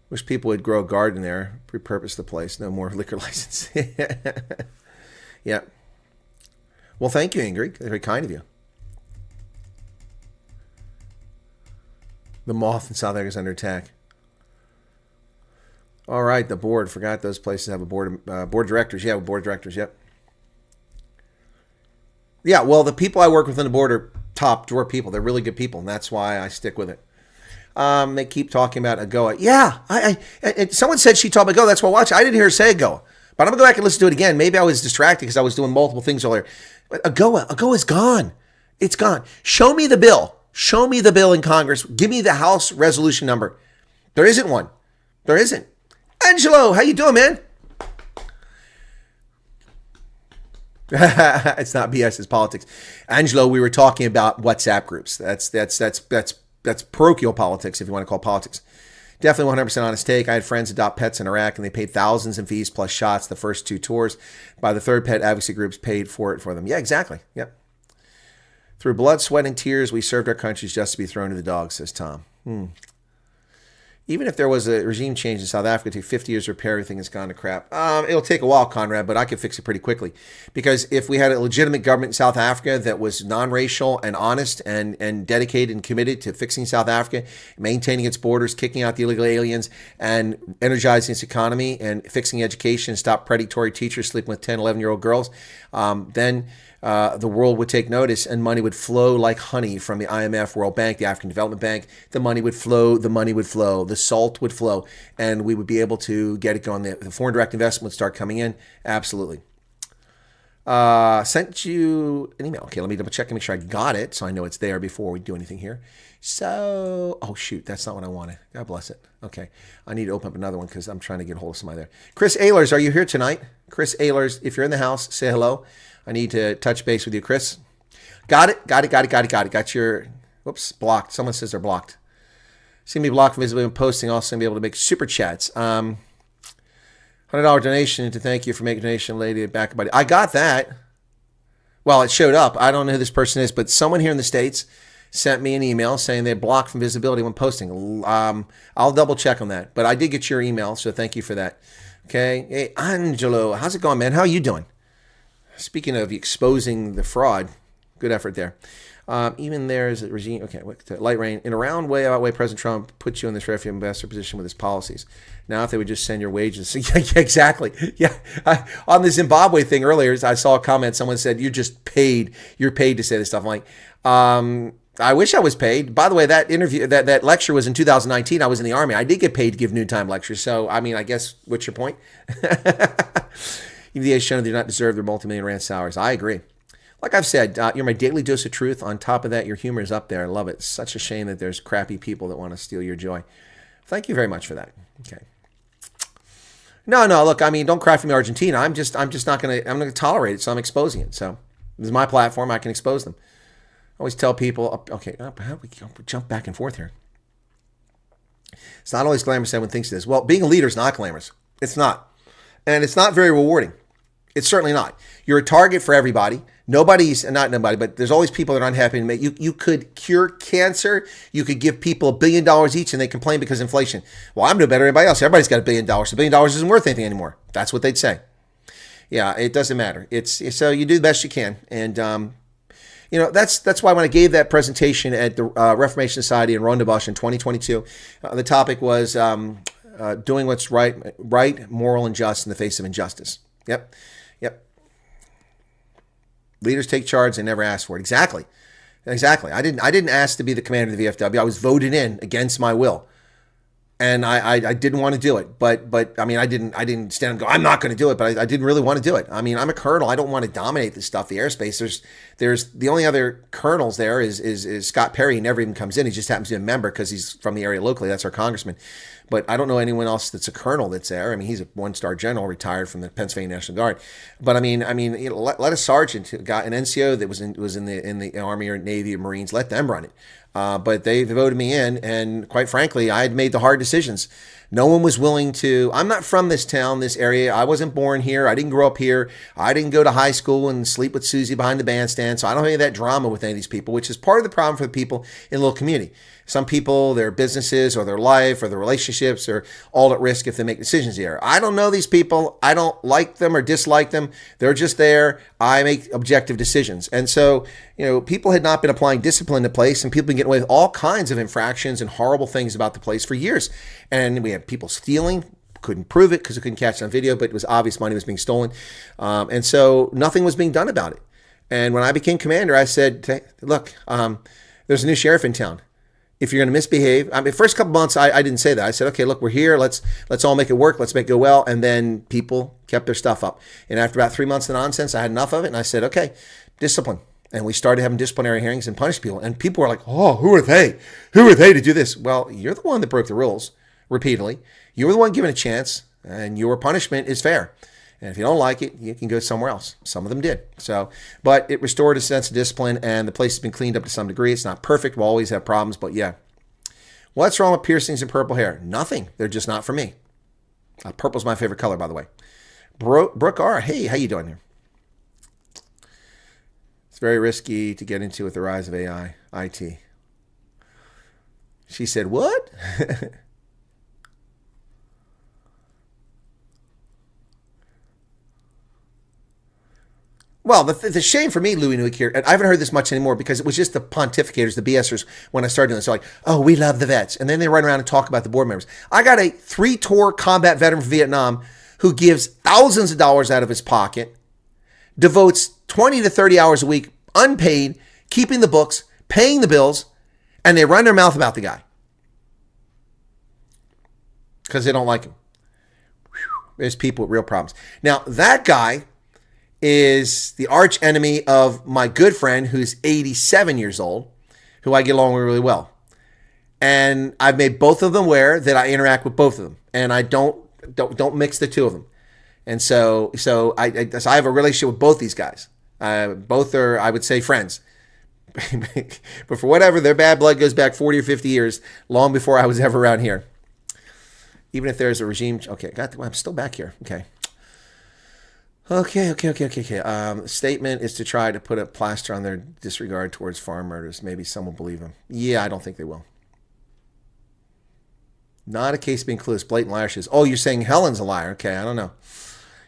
Wish people would grow a garden there, repurpose the place, no more liquor license. Yeah. Well, thank you, Ingrid. Very kind of you. The moth in South Africa is under attack. All right, the board. Forgot those places have a board of directors. Yeah, board of directors. Yep. Yeah, well, the people I work with on the board are top drawer people. They're really good people, and that's why I stick with it. They keep talking about AGOA. Yeah, someone said she talked about AGOA. That's why I watch it. I didn't hear her say AGOA. But I'm going to go back and listen to it again. Maybe I was distracted because I was doing multiple things earlier. But AGOA is gone. It's gone. Show me the bill. Show me the bill in Congress. Give me the House resolution number. There isn't one. There isn't. Angelo, how you doing, man? It's not BS, it's politics. Angelo, we were talking about WhatsApp groups. That's parochial politics, if you want to call it politics. Definitely 100% honest take. I had friends adopt pets in Iraq, and they paid thousands in fees plus shots the first 2 tours. By the third, pet advocacy groups paid for it for them. Yeah, exactly. Yep. Through blood, sweat, and tears, we served our countries just to be thrown to the dogs, says Tom. Even if there was a regime change in South Africa, it took 50 years to repair everything that's gone to crap. It'll take a while, Conrad, but I could fix it pretty quickly. Because if we had a legitimate government in South Africa that was non-racial and honest and dedicated and committed to fixing South Africa, maintaining its borders, kicking out the illegal aliens, and energizing its economy, and fixing education, stop predatory teachers sleeping with 10, 11-year-old girls, then the world would take notice and money would flow like honey from the IMF, World Bank, the African Development Bank. The money would flow, the salt would flow, and we would be able to get it going. The foreign direct investment would start coming in. Absolutely. Sent you an email. Okay, let me double check and make sure I got it so I know it's there before we do anything here. So, oh shoot, that's not what I wanted. God bless it. Okay, I need to open up another one because I'm trying to get a hold of somebody there. Chris Ehlers, are you here tonight? Chris Ehlers, if you're in the house, say hello. I need to touch base with you, Chris. Got it. Got your, whoops, blocked. Someone says they're blocked. See me blocked from visibility when posting. Also, be able to make super chats. $100 donation to thank you for making a donation, lady. Back buddy. I got that. Well, it showed up. I don't know who this person is, but someone here in the States sent me an email saying they blocked from visibility when posting. I'll double check on that, but I did get your email, so thank you for that. Okay. Hey, Angelo, how's it going, man? How are you doing? Speaking of exposing the fraud, good effort there. Even there is a regime. Okay, light rain. In a round way, about way, President Trump puts you in this refugee ambassador position with his policies. Now, if they would just send your wages. Yeah, exactly. Yeah. On the Zimbabwe thing earlier, I saw a comment. Someone said, you're paid to say this stuff. I'm like, I wish I was paid. By the way, that interview, that lecture was in 2019. I was in the Army. I did get paid to give noontime lectures. So, I mean, I guess, what's your point? EVA has shown they do not deserve their multi-million rand salaries. I agree. Like I've said, you're my daily dose of truth. On top of that, your humor is up there. I love it. It's such a shame that there's crappy people that want to steal your joy. Thank you very much for that. Okay. No, look, I mean, don't cry for me, Argentina. I'm just not going to, I'm going to tolerate it, so I'm exposing it. So this is my platform. I can expose them. I always tell people, okay, how do we jump back and forth here? It's not always glamorous. Everyone thinks it is. Well, being a leader is not glamorous. It's not. And it's not very rewarding. It's certainly not. You're a target for everybody. Not nobody, but there's always people that are unhappy. You could cure cancer. You could give people $1 billion each and they complain because of inflation. Well, I'm no better than anybody else. Everybody's got $1 billion. $1 billion isn't worth anything anymore. That's what they'd say. Yeah, it doesn't matter. So you do the best you can. And, that's why when I gave that presentation at the Reformation Society in Rondebosch in 2022, the topic was doing what's right, moral, and just in the face of injustice. Yep. Leaders take charge; they never ask for it. Exactly. I didn't ask to be the commander of the VFW. I was voted in against my will, and I didn't want to do it. But I mean, I didn't stand and go, I'm not going to do it. But I didn't really want to do it. I mean, I'm a colonel. I don't want to dominate this stuff. The airspace. There's the only other colonels there is Scott Perry. He never even comes in. He just happens to be a member because he's from the area locally. That's our congressman. But I don't know anyone else that's a colonel that's there. I mean, he's a one-star general, retired from the Pennsylvania National Guard. But I mean, let a sergeant, an NCO that was in the Army or Navy or Marines, let them run it. But they voted me in, and quite frankly, I had made the hard decisions. No one was willing to. I'm not from this town, this area. I wasn't born here. I didn't grow up here. I didn't go to high school and sleep with Susie behind the bandstand. So I don't have any of that drama with any of these people, which is part of the problem for the people in a little community. Some people, their businesses or their life or their relationships are all at risk if they make decisions here. I don't know these people. I don't like them or dislike them. They're just there. I make objective decisions. And so, people had not been applying discipline to place, and people been getting away with all kinds of infractions and horrible things about the place for years. And we had people stealing. Couldn't prove it because we couldn't catch it on video, but it was obvious money was being stolen. And so nothing was being done about it. And when I became commander, I said, look, there's a new sheriff in town. If you're going to misbehave, first couple months, I didn't say that. I said, okay, look, we're here. Let's all make it work. Let's make it go well. And then people kept their stuff up. And after about 3 months of nonsense, I had enough of it. And I said, okay, discipline. And we started having disciplinary hearings and punish people. And people were like, oh, who are they? Who are they to do this? Well, you're the one that broke the rules repeatedly. You were the one given a chance, and your punishment is fair. And if you don't like it, you can go somewhere else. Some of them did. So, but it restored a sense of discipline, and the place has been cleaned up to some degree. It's not perfect. We'll always have problems, but yeah. What's wrong with piercings and purple hair? Nothing. They're just not for me. Purple's my favorite color, by the way. Brooke R. Hey, how you doing there? It's very risky to get into with the rise of AI, IT. She said, what? Well, the shame for me, Louis Newik here, and I haven't heard this much anymore because it was just the pontificators, the BSers, when I started doing this. So like, oh, we love the vets. And then they run around and talk about the board members. I got a 3-tour combat veteran from Vietnam who gives thousands of dollars out of his pocket, devotes 20 to 30 hours a week, unpaid, keeping the books, paying the bills, and they run their mouth about the guy because they don't like him. There's people with real problems. Now, that guy is the arch enemy of my good friend who's 87 years old, who I get along with really well. And I've made both of them aware that I interact with both of them, and I don't mix the two of them. And so I have a relationship with both these guys. Both are, I would say, friends. But for whatever, their bad blood goes back 40 or 50 years, long before I was ever around here. Even if there's a regime, okay, I'm still back here. Okay. Statement is to try to put a plaster on their disregard towards farm murders. Maybe some will believe them. Yeah, I don't think they will. Not a case being clueless. Blatant liar. Oh, you're saying Helen's a liar. Okay, I don't know.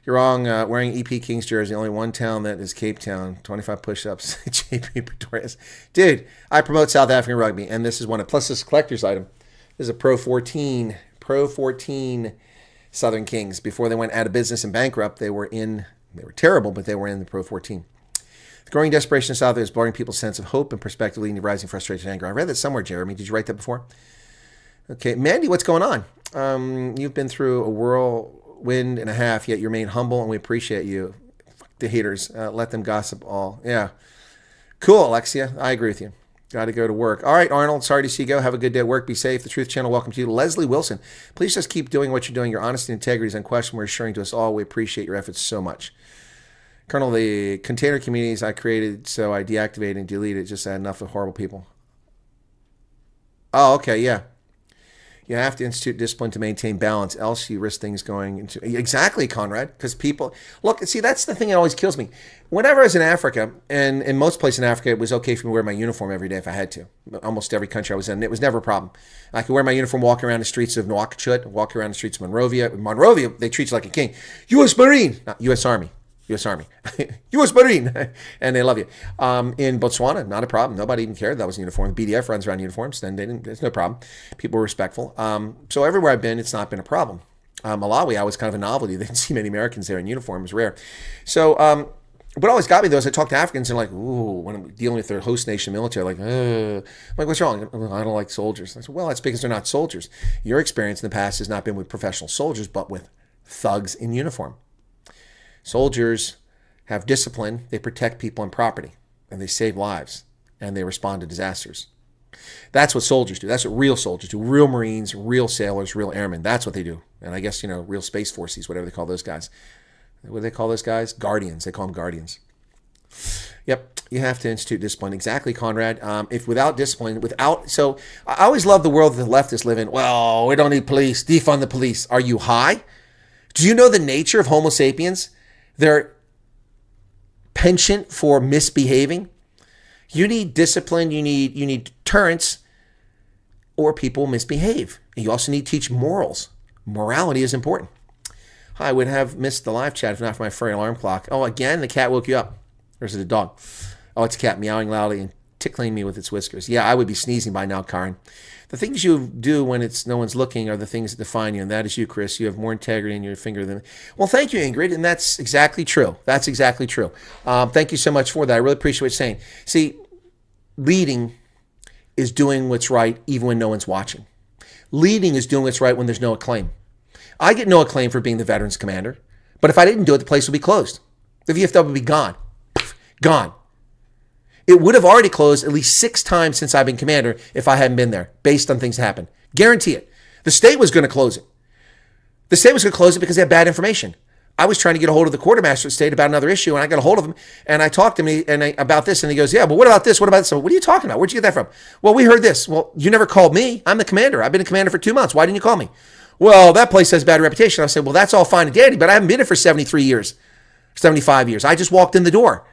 You're wrong. Wearing EP King's jersey. Only one town that is Cape Town. 25 push-ups. JP Pretorius. Dude, I promote South African rugby, and this is one of, plus this collector's item. This is a Pro 14 Southern Kings. Before they went out of business and bankrupt, they were terrible, but they were in the Pro 14. The growing desperation in South Africa is blurring people's sense of hope and perspective, leading to rising frustration and anger. I read that somewhere, Jeremy. Did you write that before? Okay, Mandy, what's going on? You've been through a whirlwind and a half, yet you remain humble, and we appreciate you. Fuck the haters. Let them gossip all. Yeah. Cool, Alexia. I agree with you. Got to go to work. All right, Arnold, sorry to see you go. Have a good day at work. Be safe. The Truth Channel, welcome to you. Leslie Wilson, please just keep doing what you're doing. Your honesty and integrity is unquestionably reassuring to us all. We appreciate your efforts so much. Colonel, the container communities I created, so I deactivated and deleted. Just had enough of horrible people. Oh, okay, yeah. You have to institute discipline to maintain balance, else you risk things going into... Exactly, Conrad, because people... Look, see, that's the thing that always kills me. Whenever I was in Africa, and in most places in Africa, it was okay for me to wear my uniform every day if I had to. Almost every country I was in, it was never a problem. I could wear my uniform, walk around the streets of Nouakchott, walk around the streets of Monrovia. In Monrovia, they treat you like a king. U.S. Marine! Not U.S. Army. U.S. Army. U.S. Marine! And they love you. In Botswana, not a problem. Nobody even cared that was a uniform. The BDF runs around uniforms. Then there's no problem. People were respectful. So everywhere I've been, it's not been a problem. Malawi, I was kind of a novelty. They didn't see many Americans there in uniform. It was rare. So what always got me, though, is I talk to Africans and they're like, ooh, when I'm dealing with their host nation military, like, I'm like, what's wrong? I don't like soldiers. I said, well, that's because they're not soldiers. Your experience in the past has not been with professional soldiers, but with thugs in uniform. Soldiers have discipline, they protect people and property, and they save lives, and they respond to disasters. That's what soldiers do. That's what real soldiers do. Real Marines, real sailors, real airmen. That's what they do. And I guess, real Space Forces, whatever they call those guys. What do they call those guys? Guardians. They call them guardians. Yep. You have to institute discipline. Exactly, Conrad. If without discipline, so I always love the world that the leftists live in. Well, we don't need police. Defund the police. Are you high? Do you know the nature of Homo sapiens? Their penchant for misbehaving. You need discipline. You need deterrence, or people misbehave. And you also need to teach morals. Morality is important. I would have missed the live chat if not for my furry alarm clock. Oh, again, the cat woke you up. Or is it a dog? Oh, it's a cat meowing loudly and tickling me with its whiskers. Yeah, I would be sneezing by now, Karen. The things you do when no one's looking are the things that define you, and that is you, Chris. You have more integrity in your finger than... Well, thank you, Ingrid, and that's exactly true. That's exactly true. Thank you so much for that. I really appreciate what you're saying. See, leading is doing what's right even when no one's watching. Leading is doing what's right when there's no acclaim. I get no acclaim for being the veterans commander, but if I didn't do it, the place would be closed. The VFW would be gone. Gone. It would have already closed at least 6 times since I've been commander if I hadn't been there, based on things that happened. Guarantee it. The state was going to close it. The state was going to close it because they had bad information. I was trying to get a hold of the quartermaster of state about another issue, and I got a hold of him, and I talked to him about this, and he goes, yeah, but what about this? What about this? So what are you talking about? Where'd you get that from? Well, we heard this. Well, you never called me. I'm the commander. I've been a commander for 2 months. Why didn't you call me? Well, that place has a bad reputation. I said, well, that's all fine and dandy, but I haven't been here for 73 years, 75 years. I just walked in the door.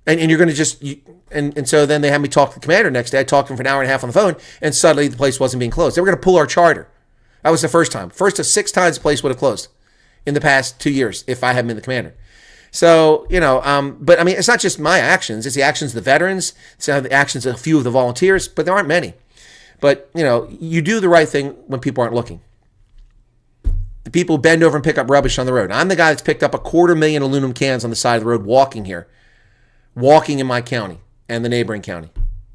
And you're going to just, and so then they had me talk to the commander next day. I talked to him for an hour and a half on the phone, and suddenly the place wasn't being closed. They were going to pull our charter. That was the first time. First of 6 times the place would have closed in the past 2 years if I hadn't been the commander. So, but I mean, it's not just my actions. It's the actions of the veterans. It's the actions of a few of the volunteers, but there aren't many. But, you do the right thing when people aren't looking. The people bend over and pick up rubbish on the road. I'm the guy that's picked up 250,000 aluminum cans on the side of the road walking in my county and the neighboring county,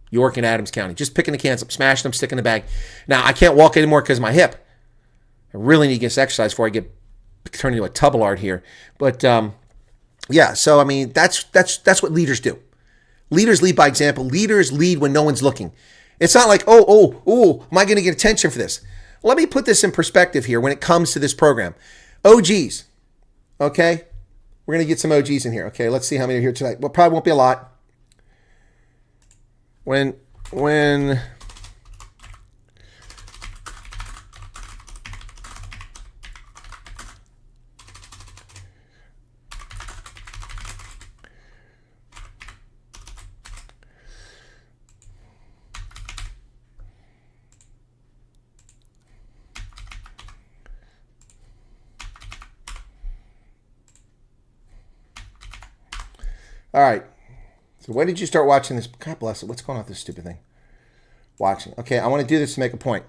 York and Adams County, just picking the cans up, smashing them, sticking in the bag. Now, I can't walk anymore because of my hip. I really need to get some exercise before I get turned into a tubblard here. But, yeah, so, I mean, that's what leaders do. Leaders lead by example. Leaders lead when no one's looking. It's not like, am I going to get attention for this? Let me put this in perspective here when it comes to this program. OGs, okay? We're going to get some OGs in here. Okay, let's see how many are here tonight. Well, probably won't be a lot. When all right. So when did you start watching this? God bless it. What's going on with this stupid thing? Watching. Okay, I want to do this to make a point.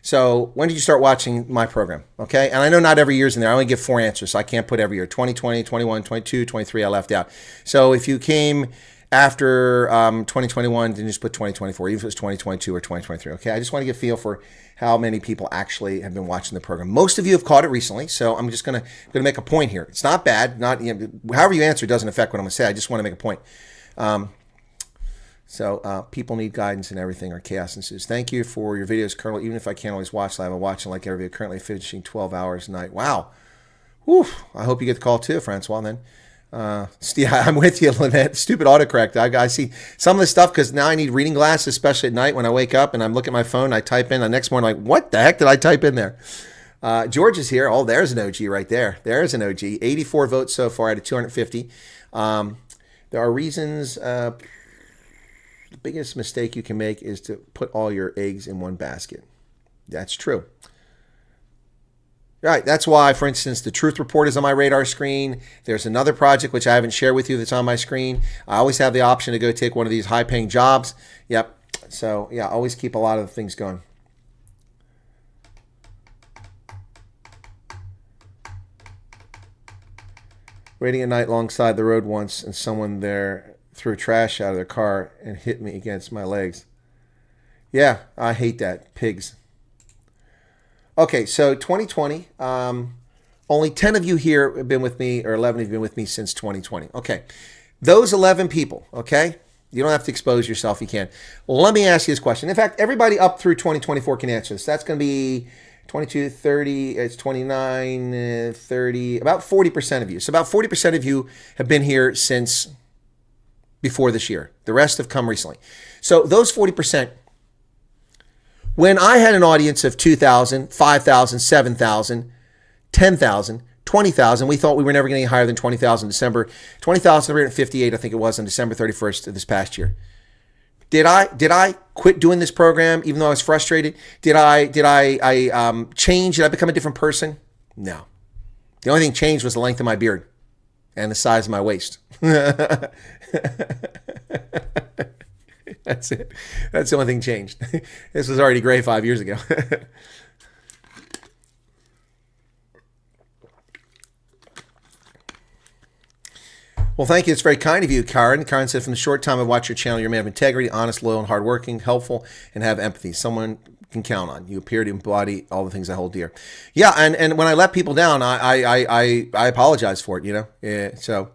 So when did you start watching my program? Okay, and I know not every year's in there. I only give 4 answers, so I can't put every year. 2020, 21, 22, 23, I left out. So if you came after 2021, then just put 2024, even if it was 2022 or 2023. Okay, I just want to get a feel for how many people actually have been watching the program. Most of you have caught it recently, so I'm just gonna make a point here. It's not bad. However you answer doesn't affect what I'm gonna say. I just want to make a point. So people need guidance and everything, or chaos ensues. Thank you for your videos, Colonel. Even if I can't always watch live, I'm watching like every video. Currently finishing 12 hours a night. Wow. Whew. I hope you get the call too, Francois. Then, Steve, I'm with you, Lynette. Stupid autocorrect. I see some of this stuff because now I need reading glasses, especially at night when I wake up and I'm looking at my phone. I type in the next morning, like, what the heck did I type in there? George is here. Oh, there's an OG right there. There's an OG. 84 votes so far out of 250. There are reasons. The biggest mistake you can make is to put all your eggs in one basket. That's true. Right. That's why, for instance, the Truth Report is on my radar screen. There's another project which I haven't shared with you that's on my screen. I always have the option to go take one of these high-paying jobs. Yep. So, yeah, always keep a lot of things going. Waiting a night alongside the road once, and someone there threw trash out of their car and hit me against my legs. Yeah, I hate that. Pigs. Okay, so 2020, only 10 of you here have been with me, or 11 have been with me since 2020. Okay, those 11 people, okay? You don't have to expose yourself, you can. Let me ask you this question. In fact, everybody up through 2024 can answer this. That's going to be 22, 30, it's 29, 30, about 40% of you. So about 40% of you have been here since before this year. The rest have come recently. So those 40%, when I had an audience of 2,000, 5,000, 7,000, 10,000, 20,000, we thought we were never going to get higher than 20,000 in December. 20,358, I think it was, on December 31st of this past year. Did I quit doing this program even though I was frustrated? Did I change? Did I become a different person? No. The only thing changed was the length of my beard and the size of my waist. That's it. That's the only thing changed. This was already gray 5 years ago. Well, thank you. It's very kind of you, Karen. Karen said, from the short time I've watched your channel, you're a man of integrity, honest, loyal, and hardworking, helpful, and have empathy. Someone can count on. You appear to embody all the things I hold dear. Yeah, and when I let people down, I apologize for it, you know. Yeah, so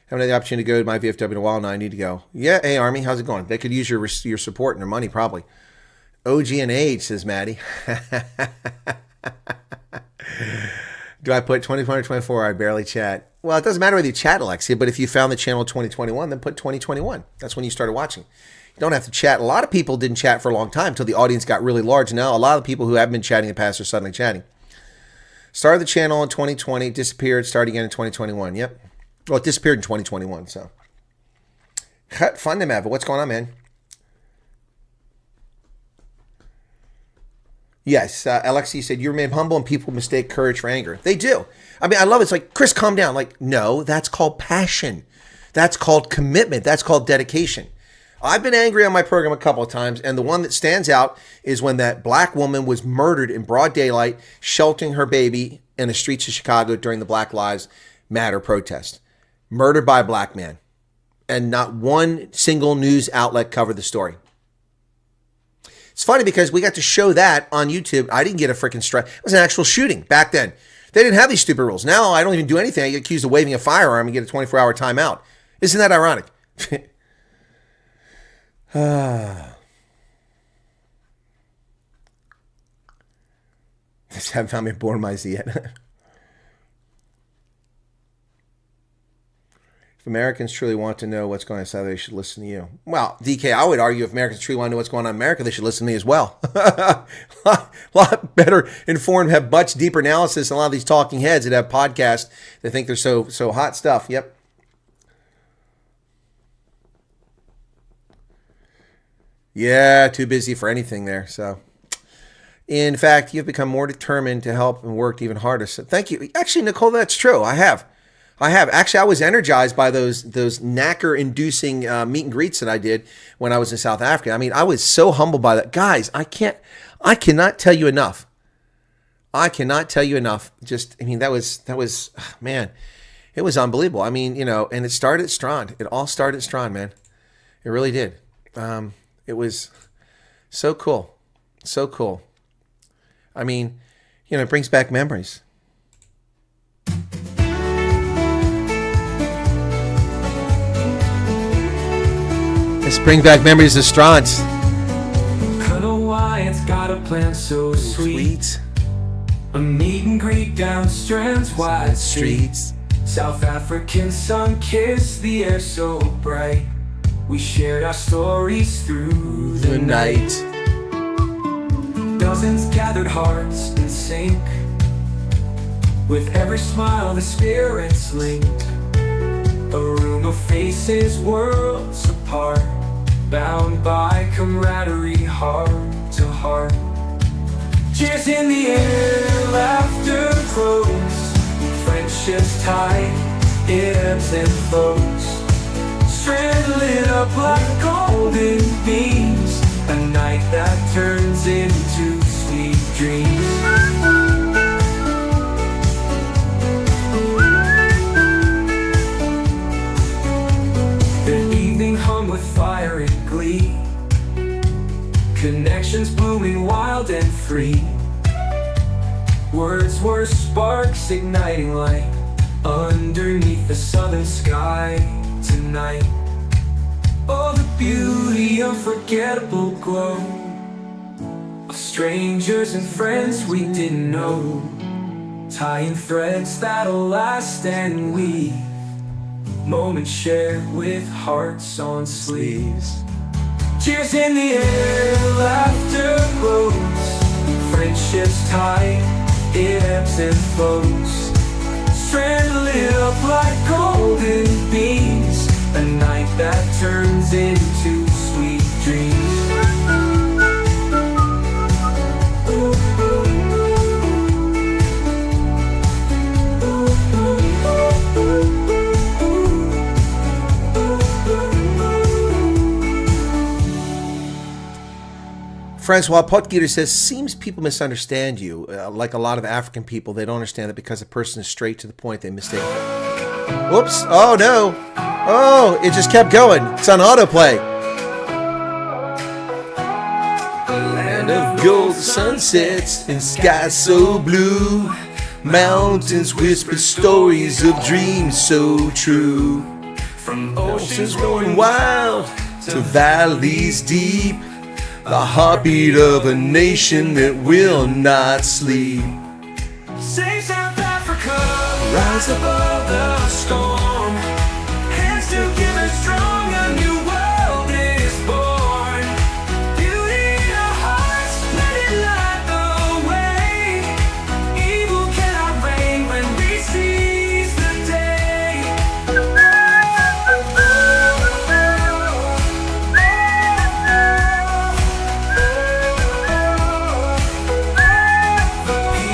haven't had the opportunity to go to my VFW in a while now. I need to go. Yeah, hey, Army, how's it going? They could use your support and their money, probably. OG and age, says Maddie. Do I put 2020 or 24? I barely chat. Well, it doesn't matter whether you chat, Alexia, but if you found the channel 2021, then put 2021. That's when you started watching. You don't have to chat. A lot of people didn't chat for a long time until the audience got really large. Now, a lot of people who haven't been chatting in the past are suddenly chatting. Started the channel in 2020, disappeared, started again in 2021. Yep. Well, it disappeared in 2021, so. Fun them, Evan. What's going on, man? Yes, Alexi said, you remain humble and people mistake courage for anger. They do. I mean, I love it. It's like, Chris, calm down. Like, no, that's called passion. That's called commitment. That's called dedication. I've been angry on my program a couple of times, and the one that stands out is when that black woman was murdered in broad daylight, sheltering her baby in the streets of Chicago during the Black Lives Matter protest. Murdered by a black man. And not one single news outlet covered the story. It's funny because we got to show that on YouTube. I didn't get a freaking strike. It was an actual shooting back then. They didn't have these stupid rules. Now I don't even do anything. I get accused of waving a firearm and get a 24-hour timeout. Isn't that ironic? Just haven't found me born my Z yet. If Americans truly want to know what's going on inside, they should listen to you. Well, DK, I would argue if Americans truly want to know what's going on in America, they should listen to me as well. A lot better informed, have much deeper analysis than a lot of these talking heads that have podcasts that think they're so hot stuff. Yep. Yeah, too busy for anything there. So, in fact, you've become more determined to help and worked even harder. So, thank you. Actually, Nicole, that's true. I have. Actually, I was energized by those knacker-inducing meet and greets that I did when I was in South Africa. I mean, I was so humbled by that. Guys, I cannot tell you enough. Just, I mean, that was, man, it was unbelievable. I mean, and it started at Strand. It all started at Strand, man. It really did. It was so cool. So cool. I mean, it brings back memories. Let's bring back memories of Strand. Colonel Wyatt's got a plan so sweet. A meet and greet down Strand's wide streets. South African sun kissed the air so bright. We shared our stories through the night. Dozens gathered hearts in sync. With every smile the spirits linked. A room of faces worlds apart, bound by camaraderie, heart to heart. Cheers in the air, laughter flows. Friendships tight, it ebbs and flows. Strand lit up like golden beams. A night that turns into sweet dreams. Hung with fire and glee. Connections blooming wild and free. Words were sparks igniting light underneath the southern sky tonight. Oh, the beauty, unforgettable glow of strangers and friends we didn't know, tying threads that'll last and weave. Moments shared with hearts on sleeves. Cheers in the air, laughter glows. Friendships tight, it ebbs and flows. Strand lit up like golden beams. A night that turns into sweet dreams. Francois Potgieter says, seems people misunderstand you. Like a lot of African people, they don't understand that because a person is straight to the point, they mistake. Whoops. Oh, no. Oh, it just kept going. It's on autoplay. Land of gold sunsets and skies so blue. Mountains whisper stories of dreams so true. From oceans growing wild to valleys deep. The heartbeat of a nation that will not sleep. Say South Africa. rise above the storm. Hands together strong, a new world is born. Beauty in our hearts, let it light the way. Evil cannot reign when we seize the day.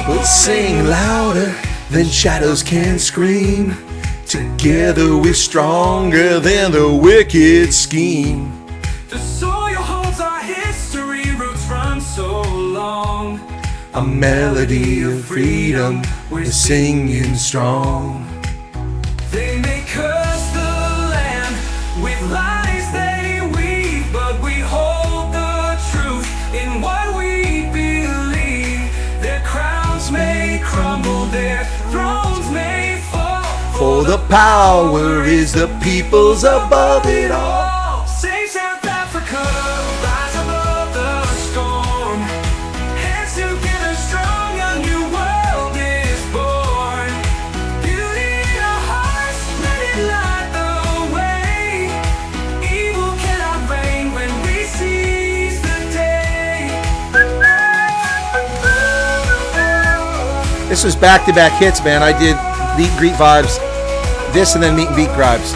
We'll sing louder than shadows can scream. Together we're stronger than the wicked scheme. The soil holds our history, roots run so long. A melody of freedom, we're singing strong. They may curse the land with lies they weave, but we hold the truth in what we believe. Their crowns may crumble, their thrones may fall. For the power is the people's above it all. Sing South Africa, rise above the storm. Hands together strong, a new world is born. Beauty in our hearts, let it light the way. Evil cannot reign when we seize the day. This was back-to-back hits, man. I did meet and greet vibes, this and then meet and beat vibes.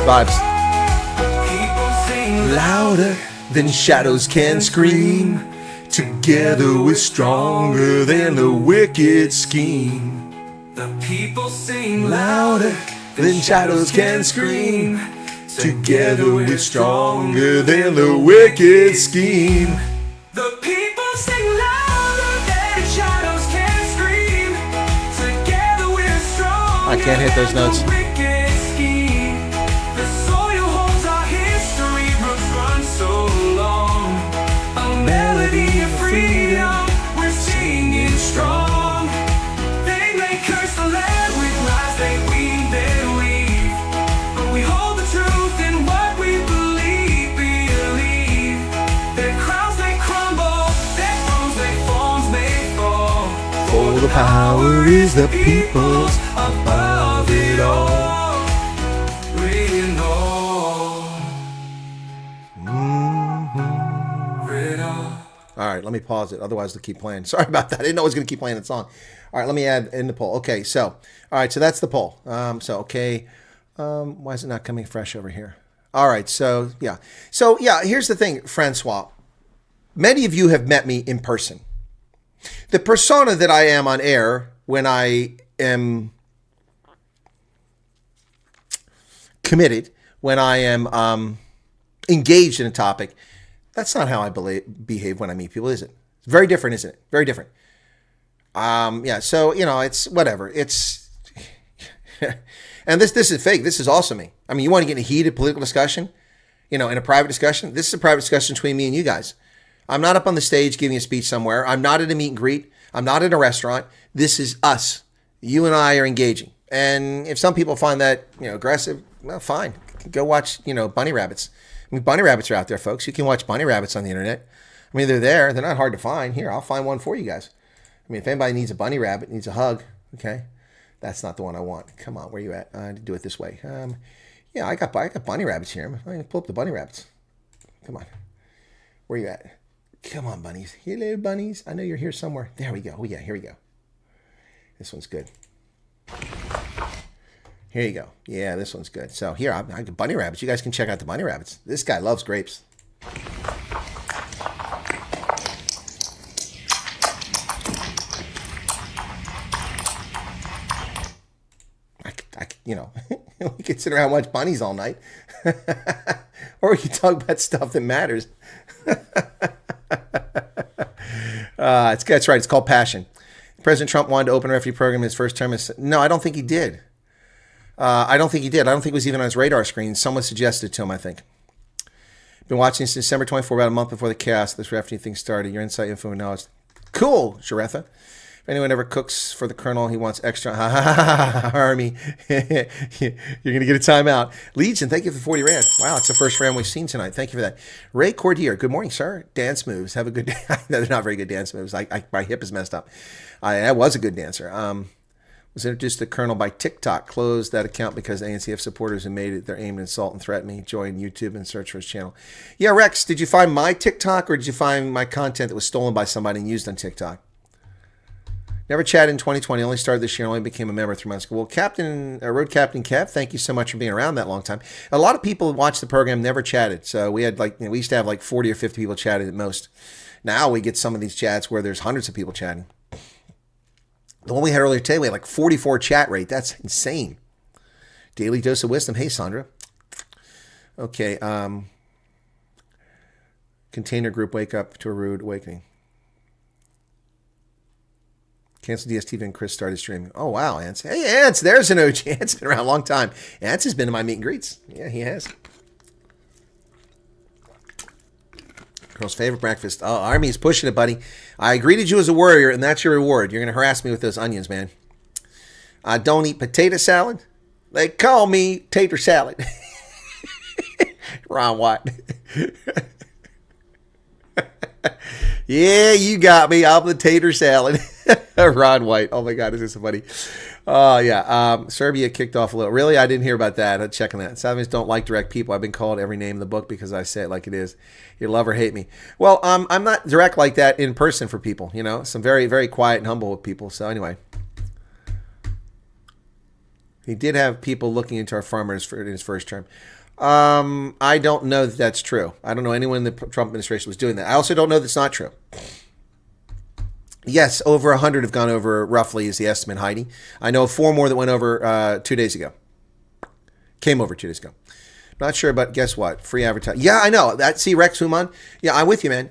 People sing Louder than shadows can scream. Together we're stronger than the wicked scheme. The people sing Louder than shadows can scream. Together we're stronger than the wicked scheme. The people sing louder than shadows can scream. Together we're strong. I can't hit those notes. Wicked scheme. The soil holds our history, roots run so long. A melody of freedom, we're singing strong. They may curse the land with lies they weave, but we hold the truth in what we believe. Their crowns may crumble, their thrones may fall. For the power is the people's above it all. We know. Rid of. All right, let me pause it. Otherwise, they'll keep playing. Sorry about that. I didn't know I was going to keep playing that song. All right, let me add in the poll. Okay, so, all right, so that's the poll. Why is it not coming fresh over here? All right, so, yeah. So, yeah, here's the thing, Francois. Many of you have met me in person. The persona that I am on air when I am committed, when I am engaged in a topic, that's not how I behave when I meet people, is it? It's very different, isn't it? Very different. Yeah, so, it's whatever. It's, and this is fake. This is also me. I mean, you want to get in a heated political discussion, in a private discussion? This is a private discussion between me and you guys. I'm not up on the stage giving a speech somewhere. I'm not at a meet and greet. I'm not at a restaurant. This is us. You and I are engaging. And if some people find that, aggressive, well, fine. Go watch, bunny rabbits. I mean, bunny rabbits are out there, folks. You can watch bunny rabbits on the internet. I mean, they're there. They're not hard to find. Here, I'll find one for you guys. I mean, if anybody needs a bunny rabbit, needs a hug, okay? That's not the one I want. Come on, where you at? I need to do it this way. Yeah, I got bunny rabbits here. I'm going to pull up the bunny rabbits. Come on. Where you at? Come on, bunnies. Hello, bunnies. I know you're here somewhere. There we go. Oh, yeah, here we go. This one's good. Here you go. Yeah, this one's good. So here, I got bunny rabbits. You guys can check out the bunny rabbits. This guy loves grapes. We could sit around and watch bunnies all night. Or we could talk about stuff that matters. That's right. It's called passion. President Trump wanted to open a refugee program in his first term. No, I don't think he did. I don't think he did. I don't think it was even on his radar screen. Someone suggested it to him, I think. Been watching since December 24, about a month before the chaos this refugee thing started. Your insight, info, and knowledge. Cool, Sharetha. If anyone ever cooks for the colonel, he wants extra. Army. You're going to get a timeout. Legion, thank you for 40 rand. Wow, it's the first rand we've seen tonight. Thank you for that. Ray Cordier, good morning, sir. Dance moves. Have a good day. No, they're not very good dance moves. My hip is messed up. I was a good dancer. Was introduced to Colonel by TikTok. Closed that account because ANCF supporters have made it their aim to insult and threaten me. Join YouTube and search for his channel. Yeah, Rex, did you find my TikTok or did you find my content that was stolen by somebody and used on TikTok? Never chatted in 2020. Only started this year. Only became a member 3 months ago. Well, Road Captain Kev, thank you so much for being around that long time. A lot of people who watched the program never chatted. So we had we used to have like 40 or 50 people chatted at most. Now we get some of these chats where there's hundreds of people chatting. The one we had earlier today, we had like 44 chat rate. That's insane. Daily dose of wisdom. Hey, Sandra. Okay. Container group, wake up to a rude awakening. Cancel DSTV and Chris started streaming. Oh, wow, Ants. Hey, Ants, there's an OG. Ants been around a long time. Ants has been to my meet and greets. Yeah, he has. Girl's favorite breakfast. Oh, Army's pushing it, buddy. I greeted you as a warrior, and that's your reward. You're going to harass me with those onions, man. I don't eat potato salad. They call me tater salad. Ron Watt. Yeah, you got me. I'm the tater salad. Ron White. Oh my God, is this so funny? Oh yeah. Serbia kicked off a little. Really, I didn't hear about that. I'm checking that. Saudis don't like direct people. I've been called every name in the book because I say it like it is. You love or hate me. Well, I'm not direct like that in person for people. You know, some very, very quiet and humble with people. So anyway, he did have people looking into our farmers in his first term. I don't know that that's true. I don't know anyone in the Trump administration was doing that. I also don't know that's not true. Yes, over 100 have gone over roughly is the estimate, Heidi. I know of 4 more that went over 2 days ago. Came over 2 days ago. Not sure, but guess what? Free advertising. Yeah, I know. See, Rex Human? Yeah, I'm with you, man.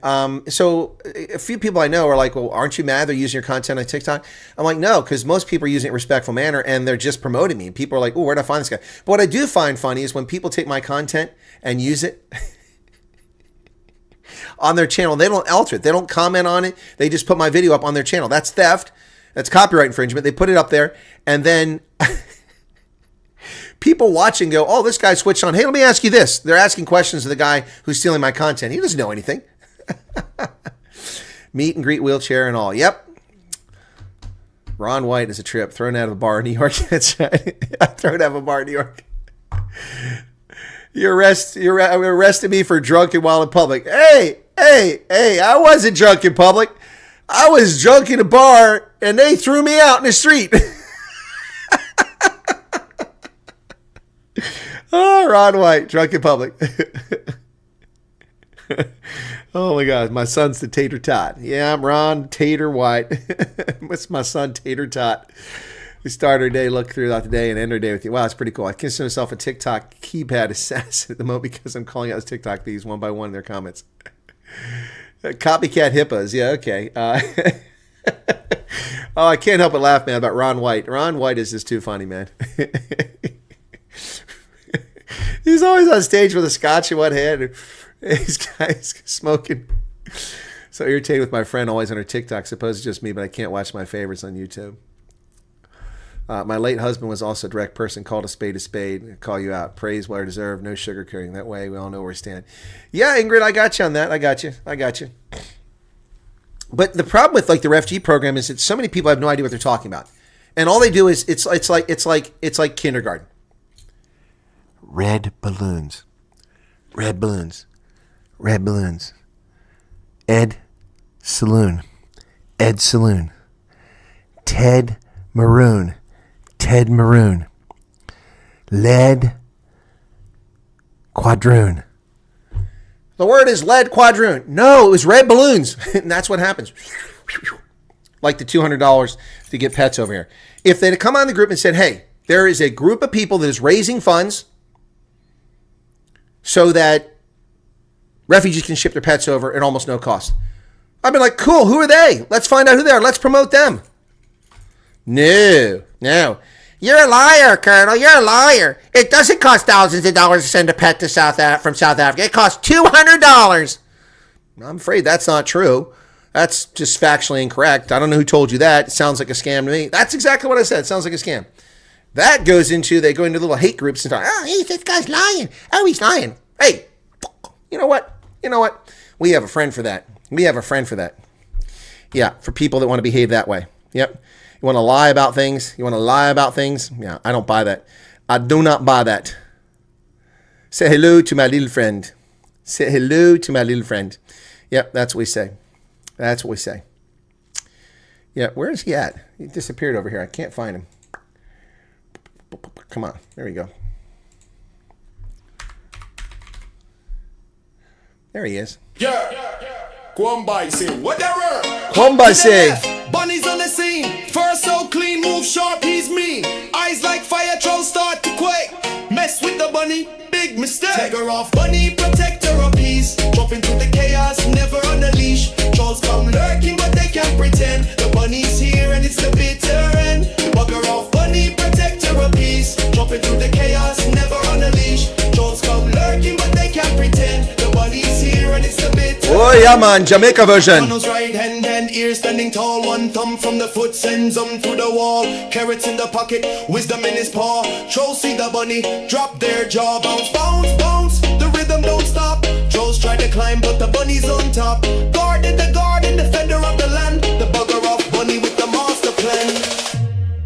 So a few people I know are like, well, aren't you mad they're using your content on TikTok? I'm like, no, because most people are using it in a respectful manner, and they're just promoting me. And people are like, oh, where did I find this guy? But what I do find funny is when people take my content and use it on their channel. They don't alter it. They don't comment on it. They just put my video up on their channel. That's theft. That's copyright infringement. They put it up there, and then people watching go, oh, this guy switched on. Hey, let me ask you this. They're asking questions of the guy who's stealing my content. He doesn't know anything. Meet and greet wheelchair and all. Yep. Ron White is a trip. Thrown out of a bar in New York. That's right. Thrown out of a bar in New York. You arrested me for drunken while in public. Hey, I wasn't drunk in public. I was drunk in a bar and they threw me out in the street. Oh, Ron White, drunk in public. Oh my God, my son's the Tater Tot. Yeah, I'm Ron Tater White. What's my son, Tater Tot? We start our day, look throughout the day, and end our day with you. Wow, that's pretty cool. I consider myself a TikTok keypad assassin at the moment because I'm calling out TikTok these one by one in their comments. Copycat hippos. Yeah, okay. Oh, I can't help but laugh, man, about Ron White. Ron White is just too funny, man. He's always on stage with a scotch in one hand. These guys smoking. So irritated with my friend always on her TikTok. Suppose it's just me, but I can't watch my favorites on YouTube. My late husband was also a direct person. Called a spade. Call you out. Praise where deserved. No sugarcoating. That way we all know where we stand. Yeah, Ingrid, I got you on that. I got you. But the problem with like the refugee program is that so many people have no idea what they're talking about, and all they do is it's like kindergarten. Red balloons. Ed Saloon. Ted Maroon. Lead quadroon. The word is lead quadroon. No, it was red balloons. And that's what happens. Like the $200 to get pets over here. If they'd come on the group and said, hey, there is a group of people that is raising funds so that refugees can ship their pets over at almost no cost. I'd be like, cool, who are they? Let's find out who they are. Let's promote them. No. You're a liar, Colonel. You're a liar. It doesn't cost thousands of dollars to send a pet to from South Africa. It costs $200. I'm afraid that's not true. That's just factually incorrect. I don't know who told you that. It sounds like a scam to me. That's exactly what I said. It sounds like a scam. That goes into, they go into little hate groups and talk, oh, hey, this guy's lying. Oh, he's lying. Hey, you know what? We have a friend for that. Yeah, for people that want to behave that way. Yep. You want to lie about things? You want to lie about things? Yeah, I don't buy that. I do not buy that. Say hello to my little friend. Say hello to my little friend. Yep, that's what we say. That's what we say. Yeah, where is he at? He disappeared over here. I can't find him. Come on. There we go. There he is. Kwambai say whatever. Kwambai say. Bunny's on the scene. Fur so clean, move sharp, he's mean. Eyes like fire, trolls start to quake. Mess with the bunny, big mistake. Take her off, bunny, protect her of peace. Drop into the chaos, never on a leash. Trolls come lurking, but they can't pretend. The bunny's here and it's the bitter end. Bugger off, bunny, protect her of peace. Drop into the chaos, never on a leash. Trolls come lurking, but they can't pretend. The bunny's here and it's the bitter end. Oh yeah man, Jamaica version. On his right hand and ear standing tall. One thumb from the foot sends him through the wall. Carrots in the pocket, wisdom in his paw. Trolls see the bunny, drop their jaw. Bounce, bounce, bounce, the rhythm don't stop. Trolls try to climb but the bunny's on top. Guarded the garden, defender of the land. The bugger off bunny with the master plan.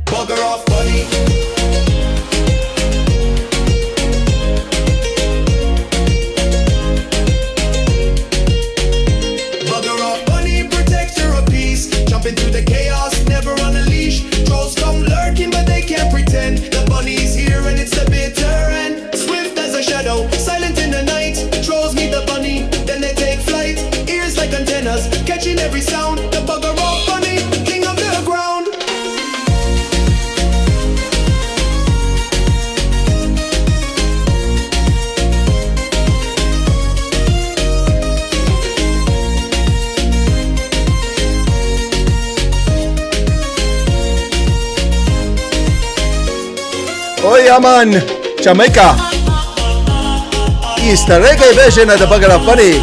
Bugger off bunny. Into the chaos, never on a leash. Trolls come lurking, but they can't pretend. The bunny's here and it's the bitter end. Swift as a shadow, silent in the night. Trolls meet the bunny, then they take flight. Ears like antennas, catching every sound. The bugger off bunny, king of the ground. Oh yeah man, Jamaica. It's the reggae version of the Bugger of Bunny.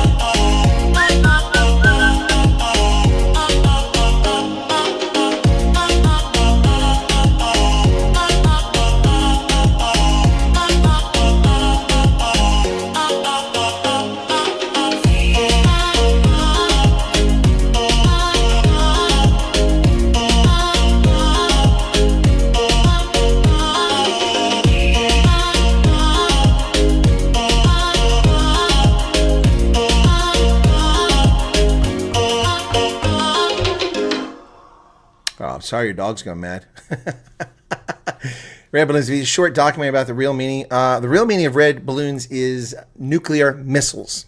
Sorry, your dog's gone mad. Red balloons. A short documentary about the real meaning. The real meaning of red balloons is nuclear missiles.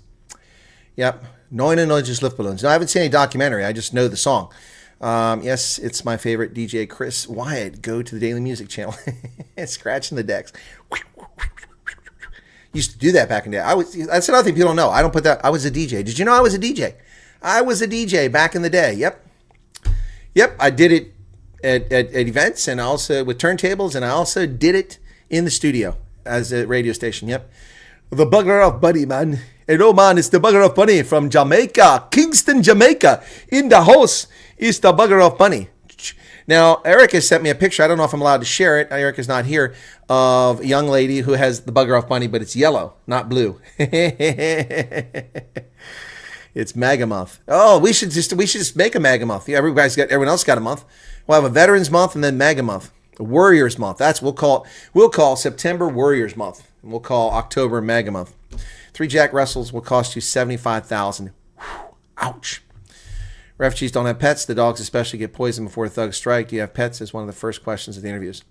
Yep. 99 Luftballons. No, I haven't seen any documentary. I just know the song. Yes, it's my favorite DJ, Chris Wyatt. Go to the Daily Music channel. Scratching the decks. Used to do that back in the day. That's another thing people don't know. I don't put that. I was a DJ. Did you know I was a DJ? I was a DJ back in the day. Yep. I did it at events and also with turntables, and I also did it in the studio as a radio station. Yep. The Bugger of Bunny, man. Hello, man. It's the Bugger of Bunny from Jamaica, Kingston, Jamaica. In the house is the Bugger of Bunny. Now, Eric has sent me a picture. I don't know if I'm allowed to share it. Eric is not here. Of a young lady who has the Bugger off bunny, but it's yellow, not blue. It's MAGA month. Oh, we should just make a MAGA month. Yeah, everyone else got a month. We'll have a Veterans month and then MAGA month. A Warriors month. That's we'll call September Warriors month. And we'll call October MAGA month. 3 Jack Russells will cost you $75,000. Ouch. Refugees don't have pets. The dogs especially get poisoned before thugs strike. Do you have pets? Is one of the first questions of the interviews.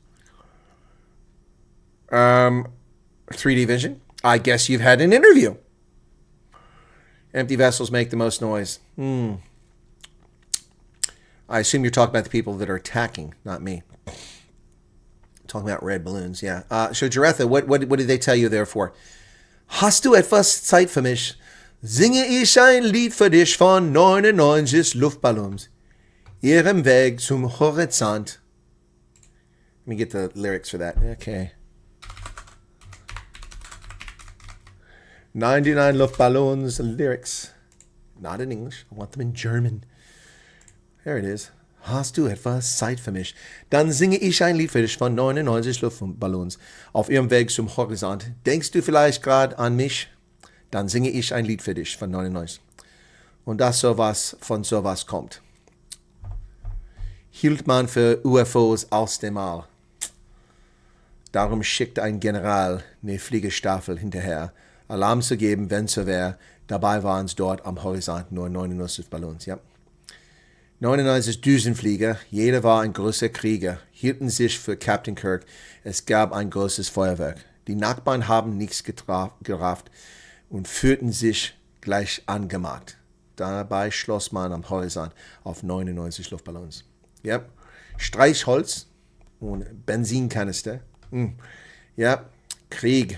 3D vision. I guess you've had an interview. Empty vessels make the most noise. I assume you're talking about the people that are attacking, not me. Talking about red balloons, yeah. So Jaretha, what did they tell you there for? Hast du etwas Zeit für mich? Singe ich ein Lied für dich von 99 Luftballons. Ihrem Weg zum Horizont. Let me get the lyrics for that. Okay. 99 Luftballons lyrics. Not in English. I want them in German. There it is. Hast du etwas Zeit für mich? Dann singe ich ein Lied für dich von 99 Luftballons auf ihrem Weg zum Horizont. Denkst du vielleicht gerade an mich? Dann singe ich ein Lied für dich von 99. Und dass sowas von sowas kommt. hielt man für UFOs aus dem All. Darum schickte ein General eine Fliegestaffel hinterher, Alarm zu geben, wenn so wäre. Dabei waren es dort am Horizont nur 99 Ballons. Ja. 99 Düsenflieger, jeder war ein großer Krieger, hielten sich für Captain Kirk. Es gab ein großes Feuerwerk. Die Nachbarn haben nichts gerafft und fühlten sich gleich angemacht. Dabei schloss man am Horizont auf 99 Luftballons. Ja. Streichholz und Benzinkanister. Ja. Krieg.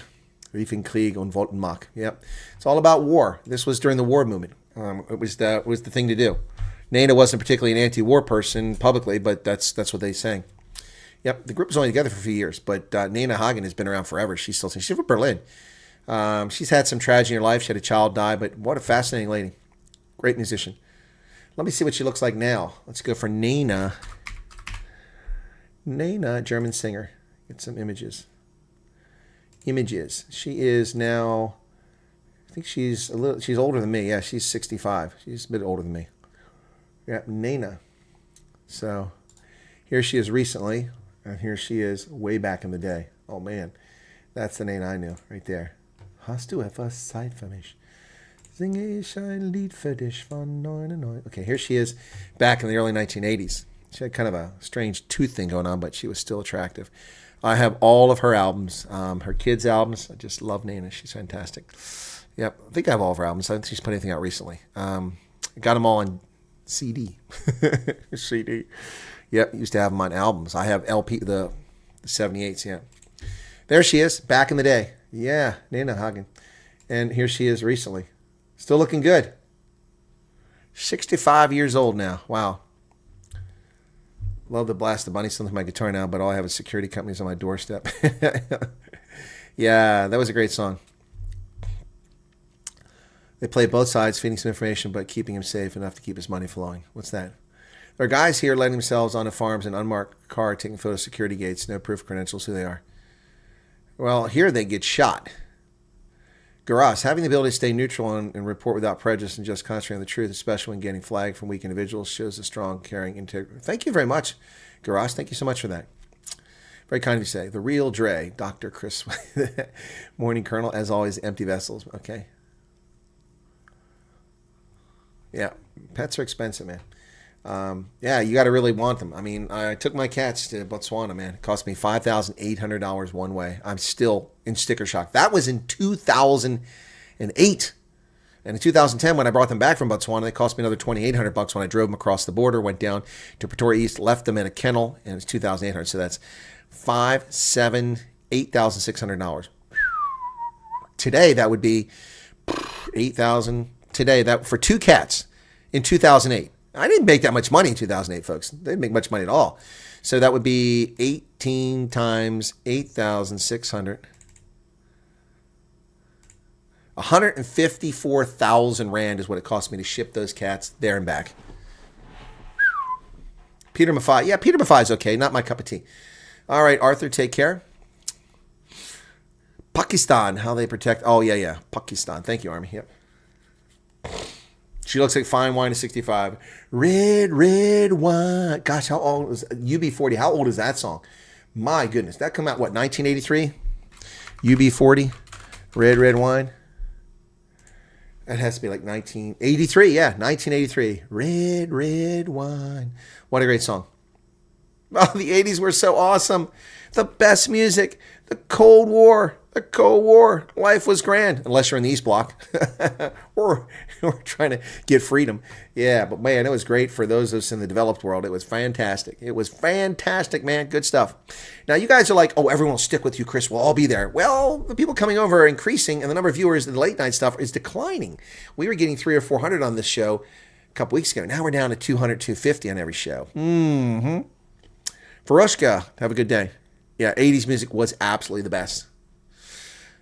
Rief in Krieg und wollten Mark. Yeah, it's all about war. This was during the war movement. It was the thing to do. Nana wasn't particularly an anti-war person publicly, but that's what they sang. Yep, the group was only together for a few years, but Nana Hagen has been around forever. She's from Berlin. She's had some tragedy in her life. She had a child die, but what a fascinating lady. Great musician. Let me see what she looks like now. Let's go for Nana. Nana, German singer. Get some images. She is now, I think she's older than me. Yeah, she's 65. She's a bit older than me. Yeah, Nana. So here she is recently, and here she is way back in the day. Oh man, that's the Nana I knew right there. Hast du etwas Zeit für mich? Singe ich ein Lied für dich von 99. Okay, here she is back in the early 1980s. She had kind of a strange tooth thing going on, but she was still attractive. I have all of her albums, her kids' albums. I just love Nana. She's fantastic. Yep, I think I have all of her albums. I don't think she's put anything out recently. I got them all on CD. CD. Yep, used to have them on albums. I have LP, the 78s, yeah. There she is, back in the day. Yeah, Nana Hagen. And here she is recently. Still looking good. 65 years old now. Wow. Love to blast the bunny with my guitar now, but all I have is security companies on my doorstep. Yeah, that was a great song. They play both sides, feeding some information, but keeping him safe enough to keep his money flowing. What's that? There are guys here letting themselves onto farms in unmarked car, taking photos of security gates, no proof of credentials, who they are. Well, here they get shot. Garas, having the ability to stay neutral and report without prejudice and just concentrating on the truth, especially when getting flagged from weak individuals, shows a strong, caring integrity. Thank you very much, Garas. Thank you so much for that. Very kind of you to say. The real Dre, Dr. Chris, Morning Colonel, as always, empty vessels. Okay. Yeah, pets are expensive, man. Yeah, you got to really want them. I mean, I took my cats to Botswana, man. It cost me $5,800 one way. I'm still in sticker shock. That was in 2008. And in 2010, when I brought them back from Botswana, they cost me another $2,800 when I drove them across the border, went down to Pretoria East, left them in a kennel, and it's $2,800. So that's $8,600. Today, that would be $8,000. Today, that for two cats in 2008. I didn't make that much money in 2008, folks. They didn't make much money at all. So that would be 18 times 8,600. 154,000 Rand is what it cost me to ship those cats there and back. Peter Maffei. Yeah, Peter Maffei's okay. Not my cup of tea. All right, Arthur, take care. Pakistan, how they protect. Oh, yeah. Pakistan. Thank you, Army. Yep. She looks like fine wine at 65. Red wine. Gosh, how old is UB40? How old is that song? My goodness. That come out, what, 1983? UB40. Red wine. That has to be like 1983. Yeah, 1983. Red wine. What a great song. Oh, the 80s were so awesome. The best music. The Cold War. Life was grand. Unless you're in the East Bloc. or trying to get freedom. Yeah, but man, it was great for those of us in the developed world. It was fantastic. It was fantastic, man. Good stuff. Now, you guys are like, oh, everyone will stick with you, Chris. We'll all be there. Well, the people coming over are increasing, and the number of viewers in the late night stuff is declining. We were getting 300 or 400 on this show a couple weeks ago. Now we're down to 200, 250 on every show. Farushka, have a good day. Yeah, 80s music was absolutely the best.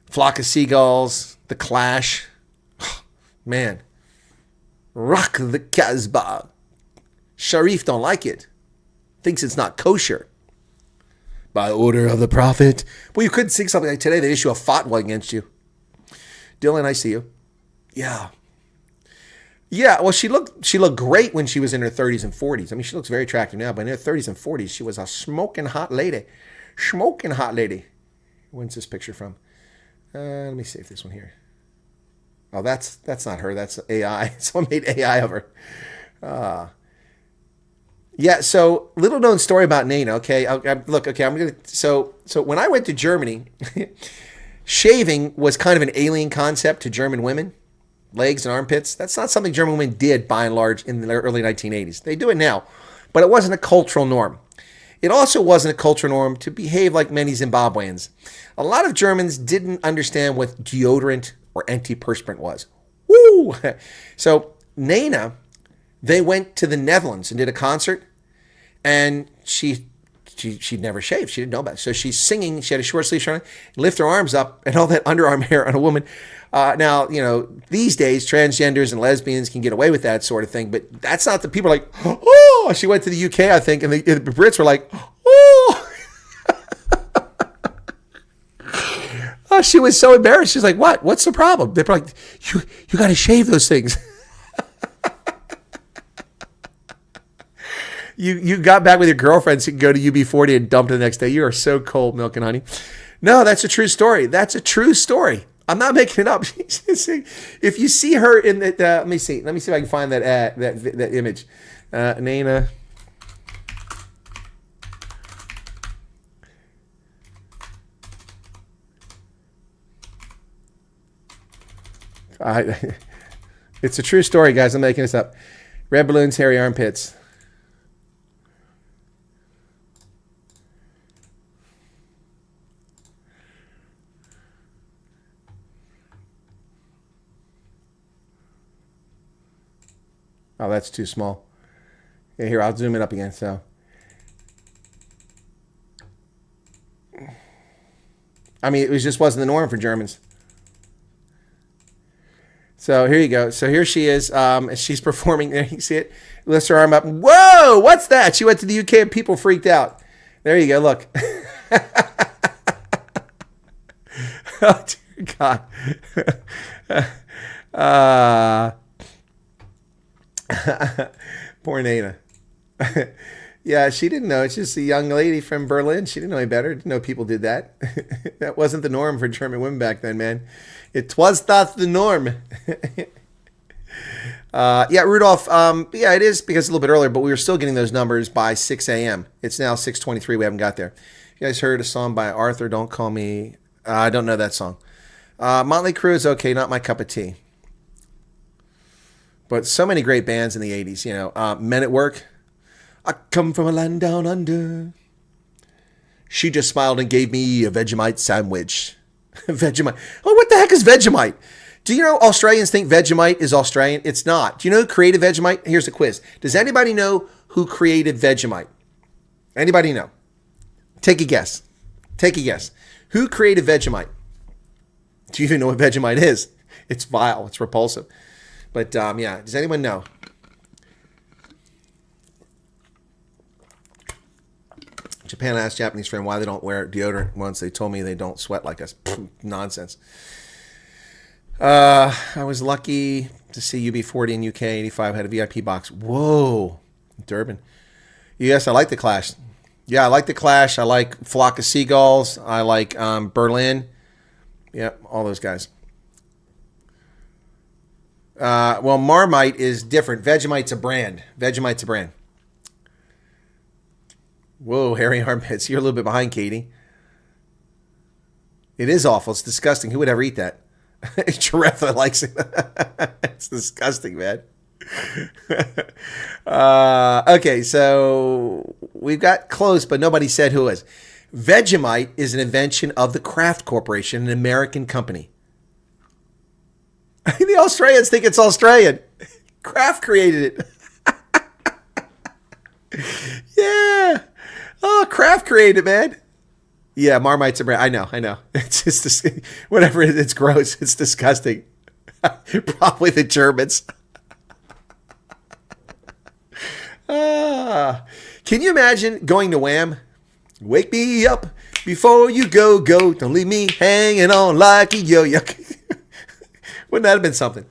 Flock of Seagulls, The Clash. Man. Rock the Casbah. Sharif don't like it. Thinks it's not kosher. By order of the Prophet. Well, you couldn't sing something like today. They issue a fatwa against you. Dylan, I see you. Yeah. Yeah, well, she looked great when she was in her 30s and 40s. I mean, she looks very attractive now, but in her 30s and 40s, she was a smoking hot lady. Smoking hot lady. When's this picture from? Let me see if this one here. Oh, that's not her. That's AI. Someone made AI of her. Yeah. So little known story about Nana. Okay. Look. Okay. So when I went to Germany, shaving was kind of an alien concept to German women. Legs and armpits. That's not something German women did by and large in the early 1980s. They do it now, but it wasn't a cultural norm. It also wasn't a cultural norm to behave like many Zimbabweans. A lot of Germans didn't understand what deodorant or antiperspirant was. Woo! So Nana, they went to the Netherlands and did a concert, and she'd never shaved. She didn't know about it. So she's singing. She had a short sleeve shirt on, lift her arms up, and all that underarm hair on a woman. Now, these days, transgenders and lesbians can get away with that sort of thing, but that's not the people are like, oh, she went to the UK, I think, and the Brits were like, oh. Oh, she was so embarrassed. She's like, what? What's the problem? They're like, you got to shave those things. You got back with your girlfriend so you can go to UB40 and dump it the next day. You are so cold, milk and honey. No, that's a true story. That's a true story. I'm not making it up. If you see her in the, let me see if I can find that image. Nana. It's a true story, guys. I'm making this up. Red balloons, hairy armpits. Oh, that's too small. Yeah, here, I'll zoom it up again. So, I mean, it just wasn't the norm for Germans. So here you go. So here she is. She's performing there. You see it? Lifts her arm up. Whoa! What's that? She went to the UK and people freaked out. There you go. Look. Oh dear God. Poor Nana. Yeah, she didn't know. It's just a young lady from Berlin. She didn't know any better. Didn't know people did that. That wasn't the norm for German women back then, man. It was not the norm. Yeah, Rudolph. Yeah, it is because it's a little bit earlier, but we were still getting those numbers by 6 a.m. It's now 6:23. We haven't got there. You guys heard a song by Arthur, Don't Call Me. I don't know that song. Motley Crue is okay, not my cup of tea. But so many great bands in the 80s, Men at Work. I come from a land down under. She just smiled and gave me a Vegemite sandwich. Vegemite. Oh, what the heck is Vegemite? Do you know Australians think Vegemite is Australian? It's not. Do you know who created Vegemite? Here's a quiz. Does anybody know who created Vegemite? Anybody know? Take a guess. Take a guess. Who created Vegemite? Do you even know what Vegemite is? It's vile. It's repulsive. But, yeah, does anyone know? Japan asked Japanese friend why they don't wear deodorant once. They told me they don't sweat like us. Nonsense. I was lucky to see UB40 in UK 85 had a VIP box. Whoa. Durban. Yes, I like the Clash. Yeah, I like the Clash. I like Flock of Seagulls. I like Berlin. Yep, all those guys. Well, Marmite is different. Vegemite's a brand. Vegemite's a brand. Whoa, hairy armpits. You're a little bit behind, Katie. It is awful. It's disgusting. Who would ever eat that? Giraffe likes it. It's disgusting, man. Okay, so we've got close, but nobody said who it was. Vegemite is an invention of the Kraft Corporation, an American company. The Australians think it's Australian. Kraft created it. Yeah. Oh, Kraft created it, man. Yeah, Marmite's a brand. I know. It's just whatever it is, it's gross. It's disgusting. Probably the Germans. Can you imagine going to Wham? Wake me up before you go. Don't leave me hanging on like a yo-yo. Wouldn't that have been something?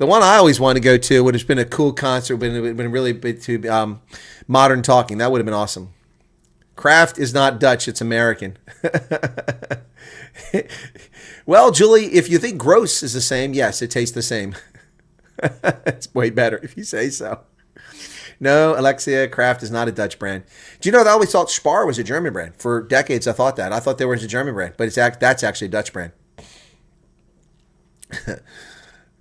The one I always wanted to go to would have been a cool concert, would have been really big to Modern Talking. That would have been awesome. Kraft is not Dutch, it's American. Well, Julie, if you think gross is the same, yes, it tastes the same. It's way better if you say so. No, Alexia, Kraft is not a Dutch brand. Do you know that I always thought Spar was a German brand? For decades, I thought that. I thought they were a German brand, but that's actually a Dutch brand.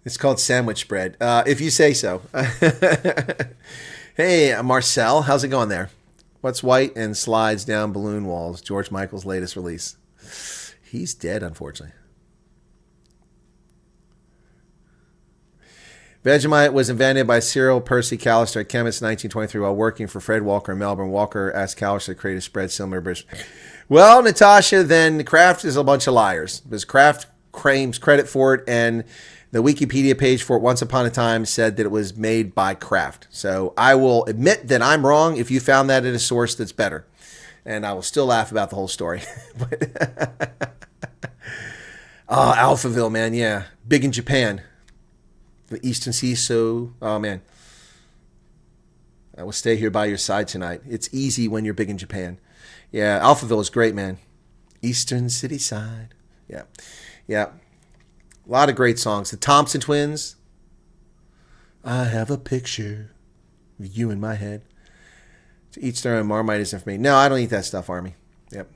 It's called sandwich bread, if you say so. Hey, Marcel, how's it going there? What's white and slides down balloon walls? George Michael's latest release. He's dead, unfortunately. Vegemite was invented by Cyril Percy Callister, a chemist in 1923 while working for Fred Walker in Melbourne. Walker asked Callister to create a spread similar to British. Well, Natasha, then Kraft is a bunch of liars because Kraft claims credit for it, and the Wikipedia page for it once upon a time said that it was made by Kraft. So I will admit that I'm wrong if you found that in a source that's better. And I will still laugh about the whole story. Oh, Alphaville, man, yeah. Big in Japan. The Eastern Sea, so, oh man. I will stay here by your side tonight. It's easy when you're big in Japan. Yeah, Alphaville is great, man. Eastern City Side. Yeah, yeah. A lot of great songs. The Thompson Twins. I have a picture of you in my head. To each their own, Marmite isn't for me. No, I don't eat that stuff, Army. Yep.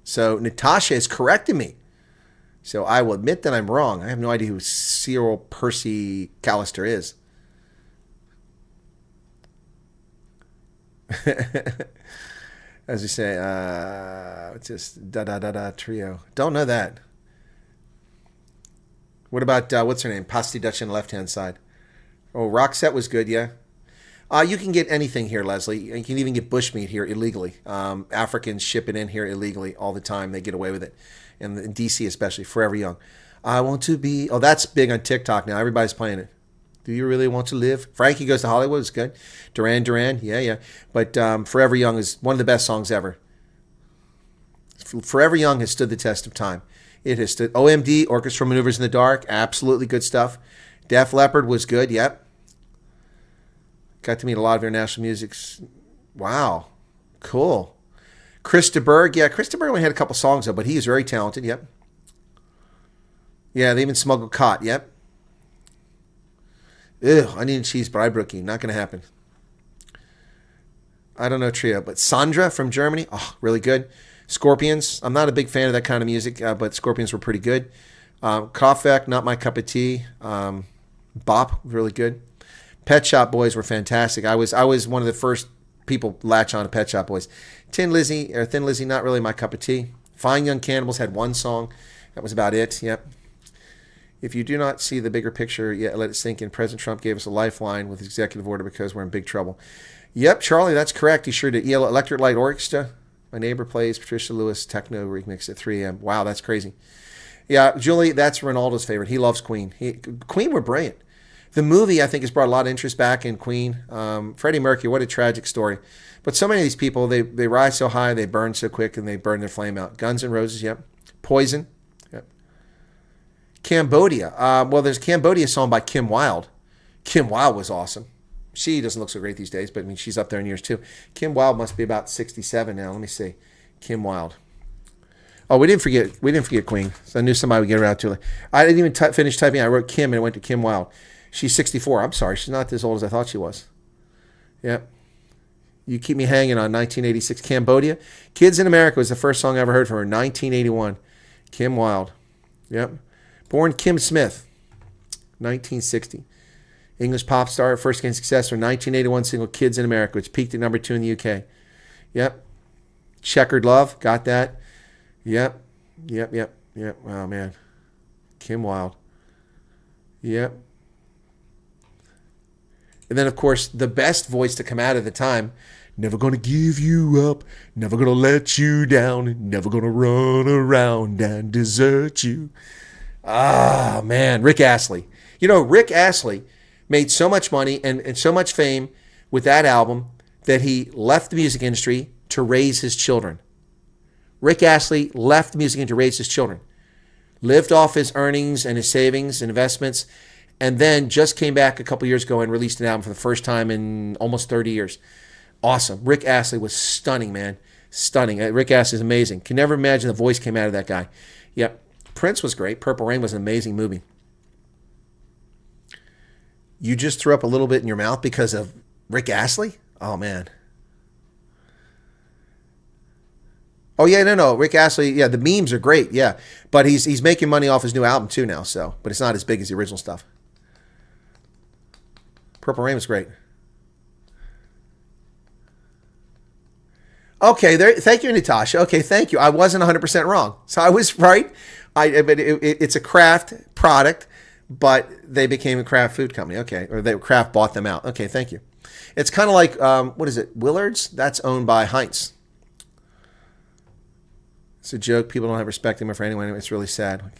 So Natasha is correcting me. So I will admit that I'm wrong. I have no idea who Cyril Percy Callister is. As we say, it's just da-da-da-da trio. Don't know that. What about, what's her name? Pasti Dutch on the left-hand side. Oh, Roxette was good, yeah. You can get anything here, Leslie. You can even get bushmeat here illegally. Africans ship it in here illegally all the time. They get away with it. In D.C. especially, Forever Young. I want to be... Oh, that's big on TikTok now. Everybody's playing it. Do you really want to live? Frankie Goes to Hollywood is good. Duran Duran, yeah. But Forever Young is one of the best songs ever. Forever Young has stood the test of time. It has stood... OMD, Orchestra Maneuvers in the Dark, absolutely good stuff. Def Leppard was good, yep. Got to meet a lot of international musics. Wow, cool. Chris de Burgh, yeah, Chris de Burgh only had a couple songs though, but he is very talented, yep. Yeah, they even smuggled cot, yep. Ew, onion and cheese brookie, not going to happen. I don't know trio, but Sandra from Germany, oh, really good. Scorpions, I'm not a big fan of that kind of music, but Scorpions were pretty good. Kraftwerk, not my cup of tea. Bop, really good. Pet Shop Boys were fantastic. I was one of the first people latch on to Pet Shop Boys. Thin Lizzy, not really my cup of tea. Fine Young Cannibals had one song. That was about it, yep. If you do not see the bigger picture yet, let it sink in. President Trump gave us a lifeline with executive order because we're in big trouble. Yep, Charlie, that's correct. He sure did. Yellow Electric Light Orchestra. My neighbor plays Patricia Lewis techno remix at 3 a.m. Wow, that's crazy. Yeah, Julie, that's Ronaldo's favorite. He loves Queen. Queen were brilliant. The movie, I think, has brought a lot of interest back in Queen. Freddie Mercury, what a tragic story. But so many of these people, they rise so high, they burn so quick, and they burn their flame out. Guns N' Roses, yep. Poison, yep. Cambodia. Well, there's a Cambodia song by Kim Wilde. Kim Wilde was awesome. She doesn't look so great these days, but I mean, she's up there in years too. Kim Wilde must be about 67 now. Let me see. Kim Wilde. Oh, we didn't forget Queen. So I knew somebody would get around to it. I didn't even finish typing. I wrote Kim and it went to Kim Wilde. She's 64. I'm sorry. She's not as old as I thought she was. Yep. You Keep Me Hanging on 1986. Cambodia. Kids in America was the first song I ever heard from her. 1981. Kim Wilde. Yep. Born Kim Smith. 1960. English pop star. First gained success for 1981 single Kids in America, which peaked at number 2 in the UK. Yep. Checkered Love. Got that. Yep. Oh, man. Kim Wilde. Yep. And then, of course, the best voice to come out at the time, never gonna give you up, never gonna let you down, never gonna run around and desert you. Ah, man, Rick Astley. You know, Rick Astley made so much money and so much fame with that album that he left the music industry to raise his children. Rick Astley left the music industry to raise his children. Lived off his earnings and his savings and investments and then just came back a couple years ago and released an album for the first time in almost 30 years. Awesome. Rick Astley was stunning, man. Stunning. Rick Astley is amazing. Can never imagine the voice came out of that guy. Yep. Prince was great. Purple Rain was an amazing movie. You just threw up a little bit in your mouth because of Rick Astley? Oh, man. Oh, yeah, no. Rick Astley, yeah, the memes are great, yeah. But he's making money off his new album, too, now, so. But it's not as big as the original stuff. Purple Rain was great. Okay, thank you, Natasha. Okay, thank you. I wasn't 100% wrong. So I was right. But it's a Kraft product, but they became a Kraft food company. Okay, or Kraft bought them out. Okay, thank you. It's kind of like, what is it, Willard's? That's owned by Heinz. It's a joke. People don't have respect anymore for anyone. It's really sad.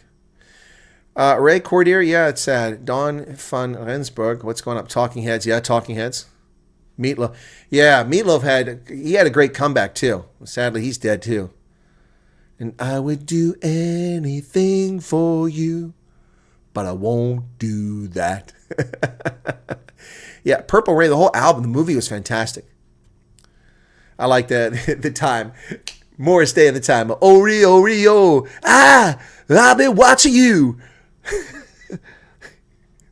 Ray Cordier, yeah, it's sad. Don van Rensburg, what's going up? Talking Heads, yeah, Talking Heads. Meatloaf, yeah, Meatloaf had a great comeback too. Sadly, he's dead too. And I would do anything for you, but I won't do that. Yeah, Purple Rain, the whole album, the movie was fantastic. I like that. The time. Morris Day of the time. Oh, Rio. I've been watching you.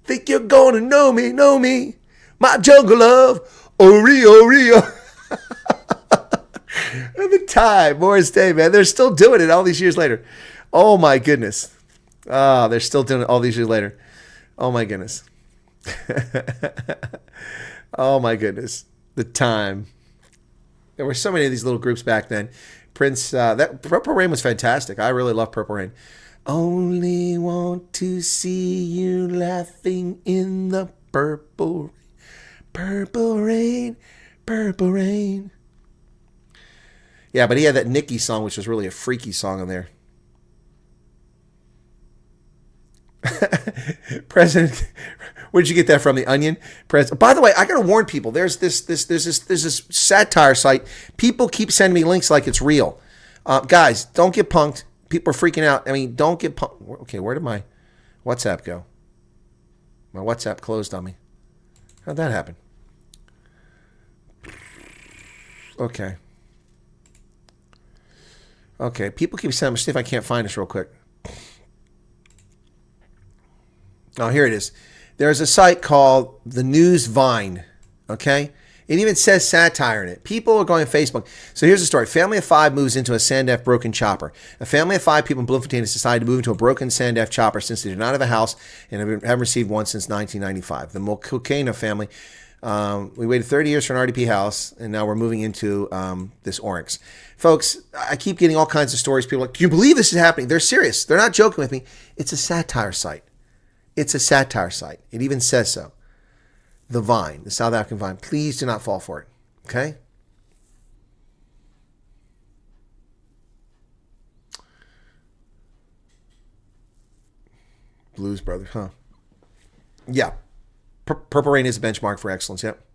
Think you're gonna know me. My jungle love. Oh, Rio. The time. Morris Day, man. They're still doing it all these years later. Oh, my goodness. They're still doing it all these years later. Oh, my goodness. Oh, my goodness. The time. There were so many of these little groups back then. Prince, that Purple Rain was fantastic. I really love Purple Rain. Only want to see you laughing in the purple rain. Yeah, but he had that Nicky song, which was really a freaky song on there. President, where did you get that from? The Onion? By the way, I gotta warn people. There's this satire site. People keep sending me links like it's real. Guys, don't get punked. People are freaking out. I mean, don't get punked. Okay, where did my WhatsApp go? My WhatsApp closed on me. How'd that happen? Okay. People keep sending me. See if I can't find this real quick. Oh, here it is. There's a site called The News Vine. Okay? It even says satire in it. People are going on Facebook. So here's the story. Family of 5 moves into a Sandef broken chopper. A family of 5 people in Bloemfontein has decided to move into a broken Sandef chopper since they do not have a house and haven't received one since 1995. The Mokokena family, we waited 30 years for an RDP house, and now we're moving into this Oryx. Folks, I keep getting all kinds of stories. People are like, can you believe this is happening? They're serious. They're not joking with me. It's a satire site. It's a satire site. It even says so. The Vine, the South African Vine. Please do not fall for it. Okay? Blues Brothers, huh? Yeah. Purple Rain is a benchmark for excellence, yep.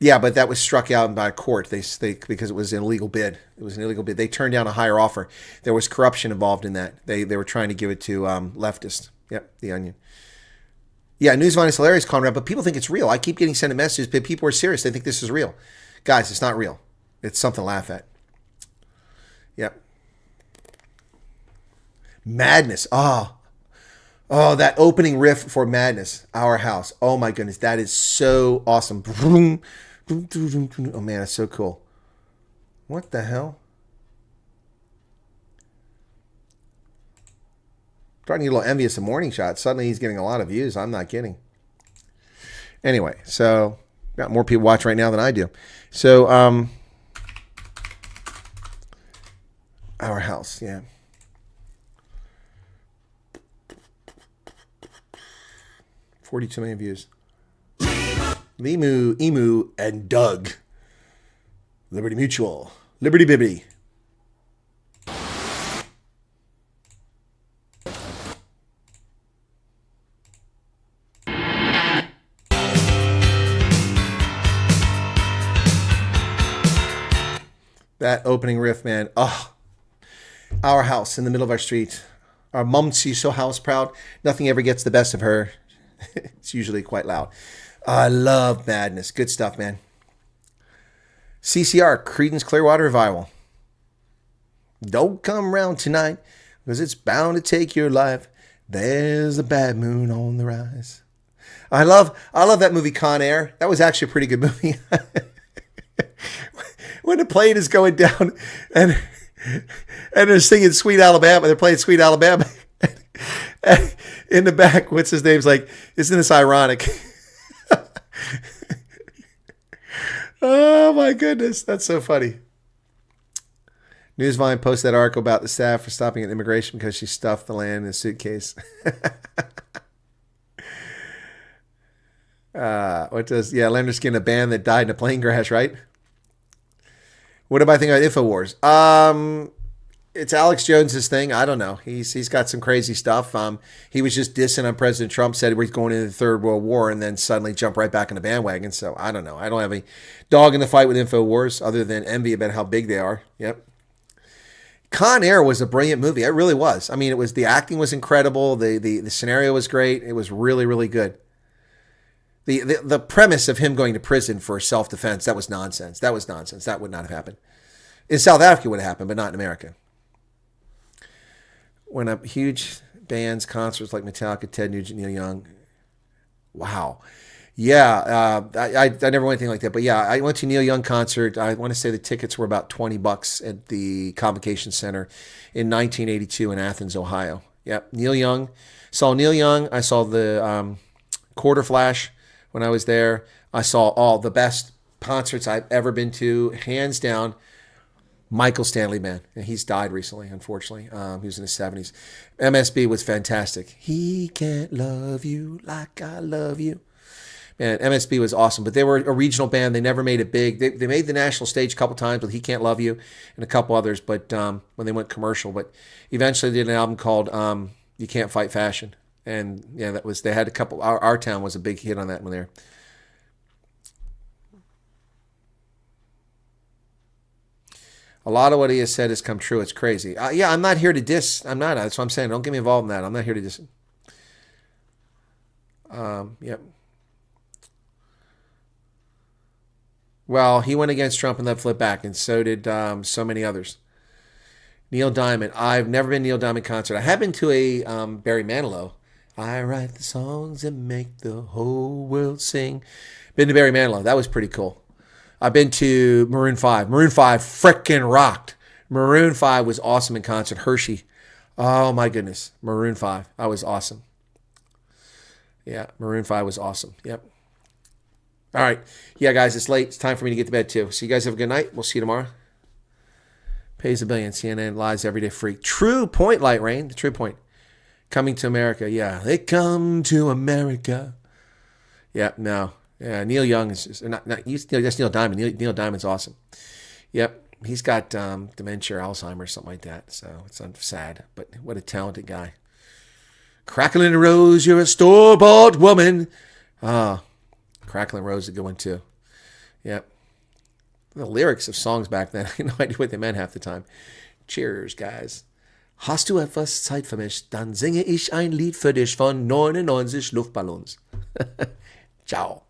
Yeah, but that was struck out by a court. They because it was an illegal bid. It was an illegal bid. They turned down a higher offer. There was corruption involved in that. They were trying to give it to leftists. Yep, The Onion. Yeah, Newsvine is hilarious, Conrad, but people think it's real. I keep getting sent messages, but people are serious. They think this is real. Guys, it's not real. It's something to laugh at. Yep. Madness. Oh, that opening riff for Madness, Our House. Oh, my goodness. That is so awesome. Oh, man, it's so cool. What the hell? Starting to get a little envious of Morning Shot. Suddenly he's getting a lot of views. I'm not kidding. Anyway, so got more people watch right now than I do. So, Our House, yeah. $42 million views. Limu, Emu, and Doug. Liberty Mutual. Liberty Bibbity. That opening riff, man. Oh, Our House in the middle of our street. Our mum, she's so house proud. Nothing ever gets the best of her. It's usually quite loud. I love Madness. Good stuff, man. CCR, Creedence Clearwater Revival. Don't come round tonight, because it's bound to take your life. There's a bad moon on the rise. I love that movie Con Air. That was actually a pretty good movie. When the plane is going down and they're singing Sweet Alabama, they're playing Sweet Alabama. And in the back, what's his name's like, isn't this ironic? Oh my goodness, that's so funny. Newsvine posted that article about the staff for stopping at immigration because she stuffed the land in a suitcase. Leonard Skin, a band that died in a plane crash, right? What do I think about InfoWars? It's Alex Jones's thing. I don't know. He's got some crazy stuff. He was just dissing on President Trump, said we're going into the Third World War, and then suddenly jumped right back in the bandwagon. So I don't know. I don't have a dog in the fight with InfoWars other than envy about how big they are. Yep. Con Air was a brilliant movie. It really was. I mean, the acting was incredible. The scenario was great. It was really, really good. The premise of him going to prison for self-defense, that was nonsense. That would not have happened. In South Africa it would have happened, but not in America. When a huge bands, concerts like Metallica, Ted Nugent, Neil Young. Wow. Yeah, I never went anything like that. But yeah, I went to a Neil Young concert. I want to say the tickets were about $20 at the Convocation Center in 1982 in Athens, Ohio. Yep, Neil Young. Saw Neil Young. I saw the Quarter Flash when I was there. I saw all the best concerts I've ever been to, hands down. Michael Stanley Band. He's died recently, unfortunately. He was in his 70s. MSB was fantastic. He can't love you like I love you. Man, MSB was awesome, but they were a regional band. They never made it big. They made the national stage a couple times with He Can't Love You and a couple others, but when they went commercial. But eventually they did an album called You Can't Fight Fashion. And yeah, they had a couple. Our Town was a big hit on that one there. A lot of what he has said has come true. It's crazy. Yeah, I'm not here to diss. I'm not. That's what I'm saying. Don't get me involved in that. I'm not here to diss. Yep. Well, he went against Trump and let flip back, and so did so many others. Neil Diamond. I've never been to Neil Diamond concert. I have been to a Barry Manilow. I write the songs that make the whole world sing. Been to Barry Manilow. That was pretty cool. I've been to Maroon 5. Maroon 5 frickin' rocked. Maroon 5 was awesome in concert. Hershey. Oh, my goodness. Maroon 5. That was awesome. Yeah, Maroon 5 was awesome. Yep. All right. Yeah, guys, it's late. It's time for me to get to bed, too. So you guys have a good night. We'll see you tomorrow. Pays a billion. CNN lies everyday freak. True point, Light Rain. The true point. Coming to America. Yeah, they come to America. Yeah, no. Yeah, Neil Young is just, that's Neil Diamond. Neil Diamond's awesome. Yep, he's got dementia or Alzheimer's, something like that. So it's sad, but what a talented guy. Crackling Rose, you're a store-bought woman. Crackling Rose is a good one too. Yep. The lyrics of songs back then, I had no idea what they meant half the time. Cheers, guys. Hast du etwas Zeit für mich, dann singe ich ein Lied für dich von 99 Luftballons. Ciao.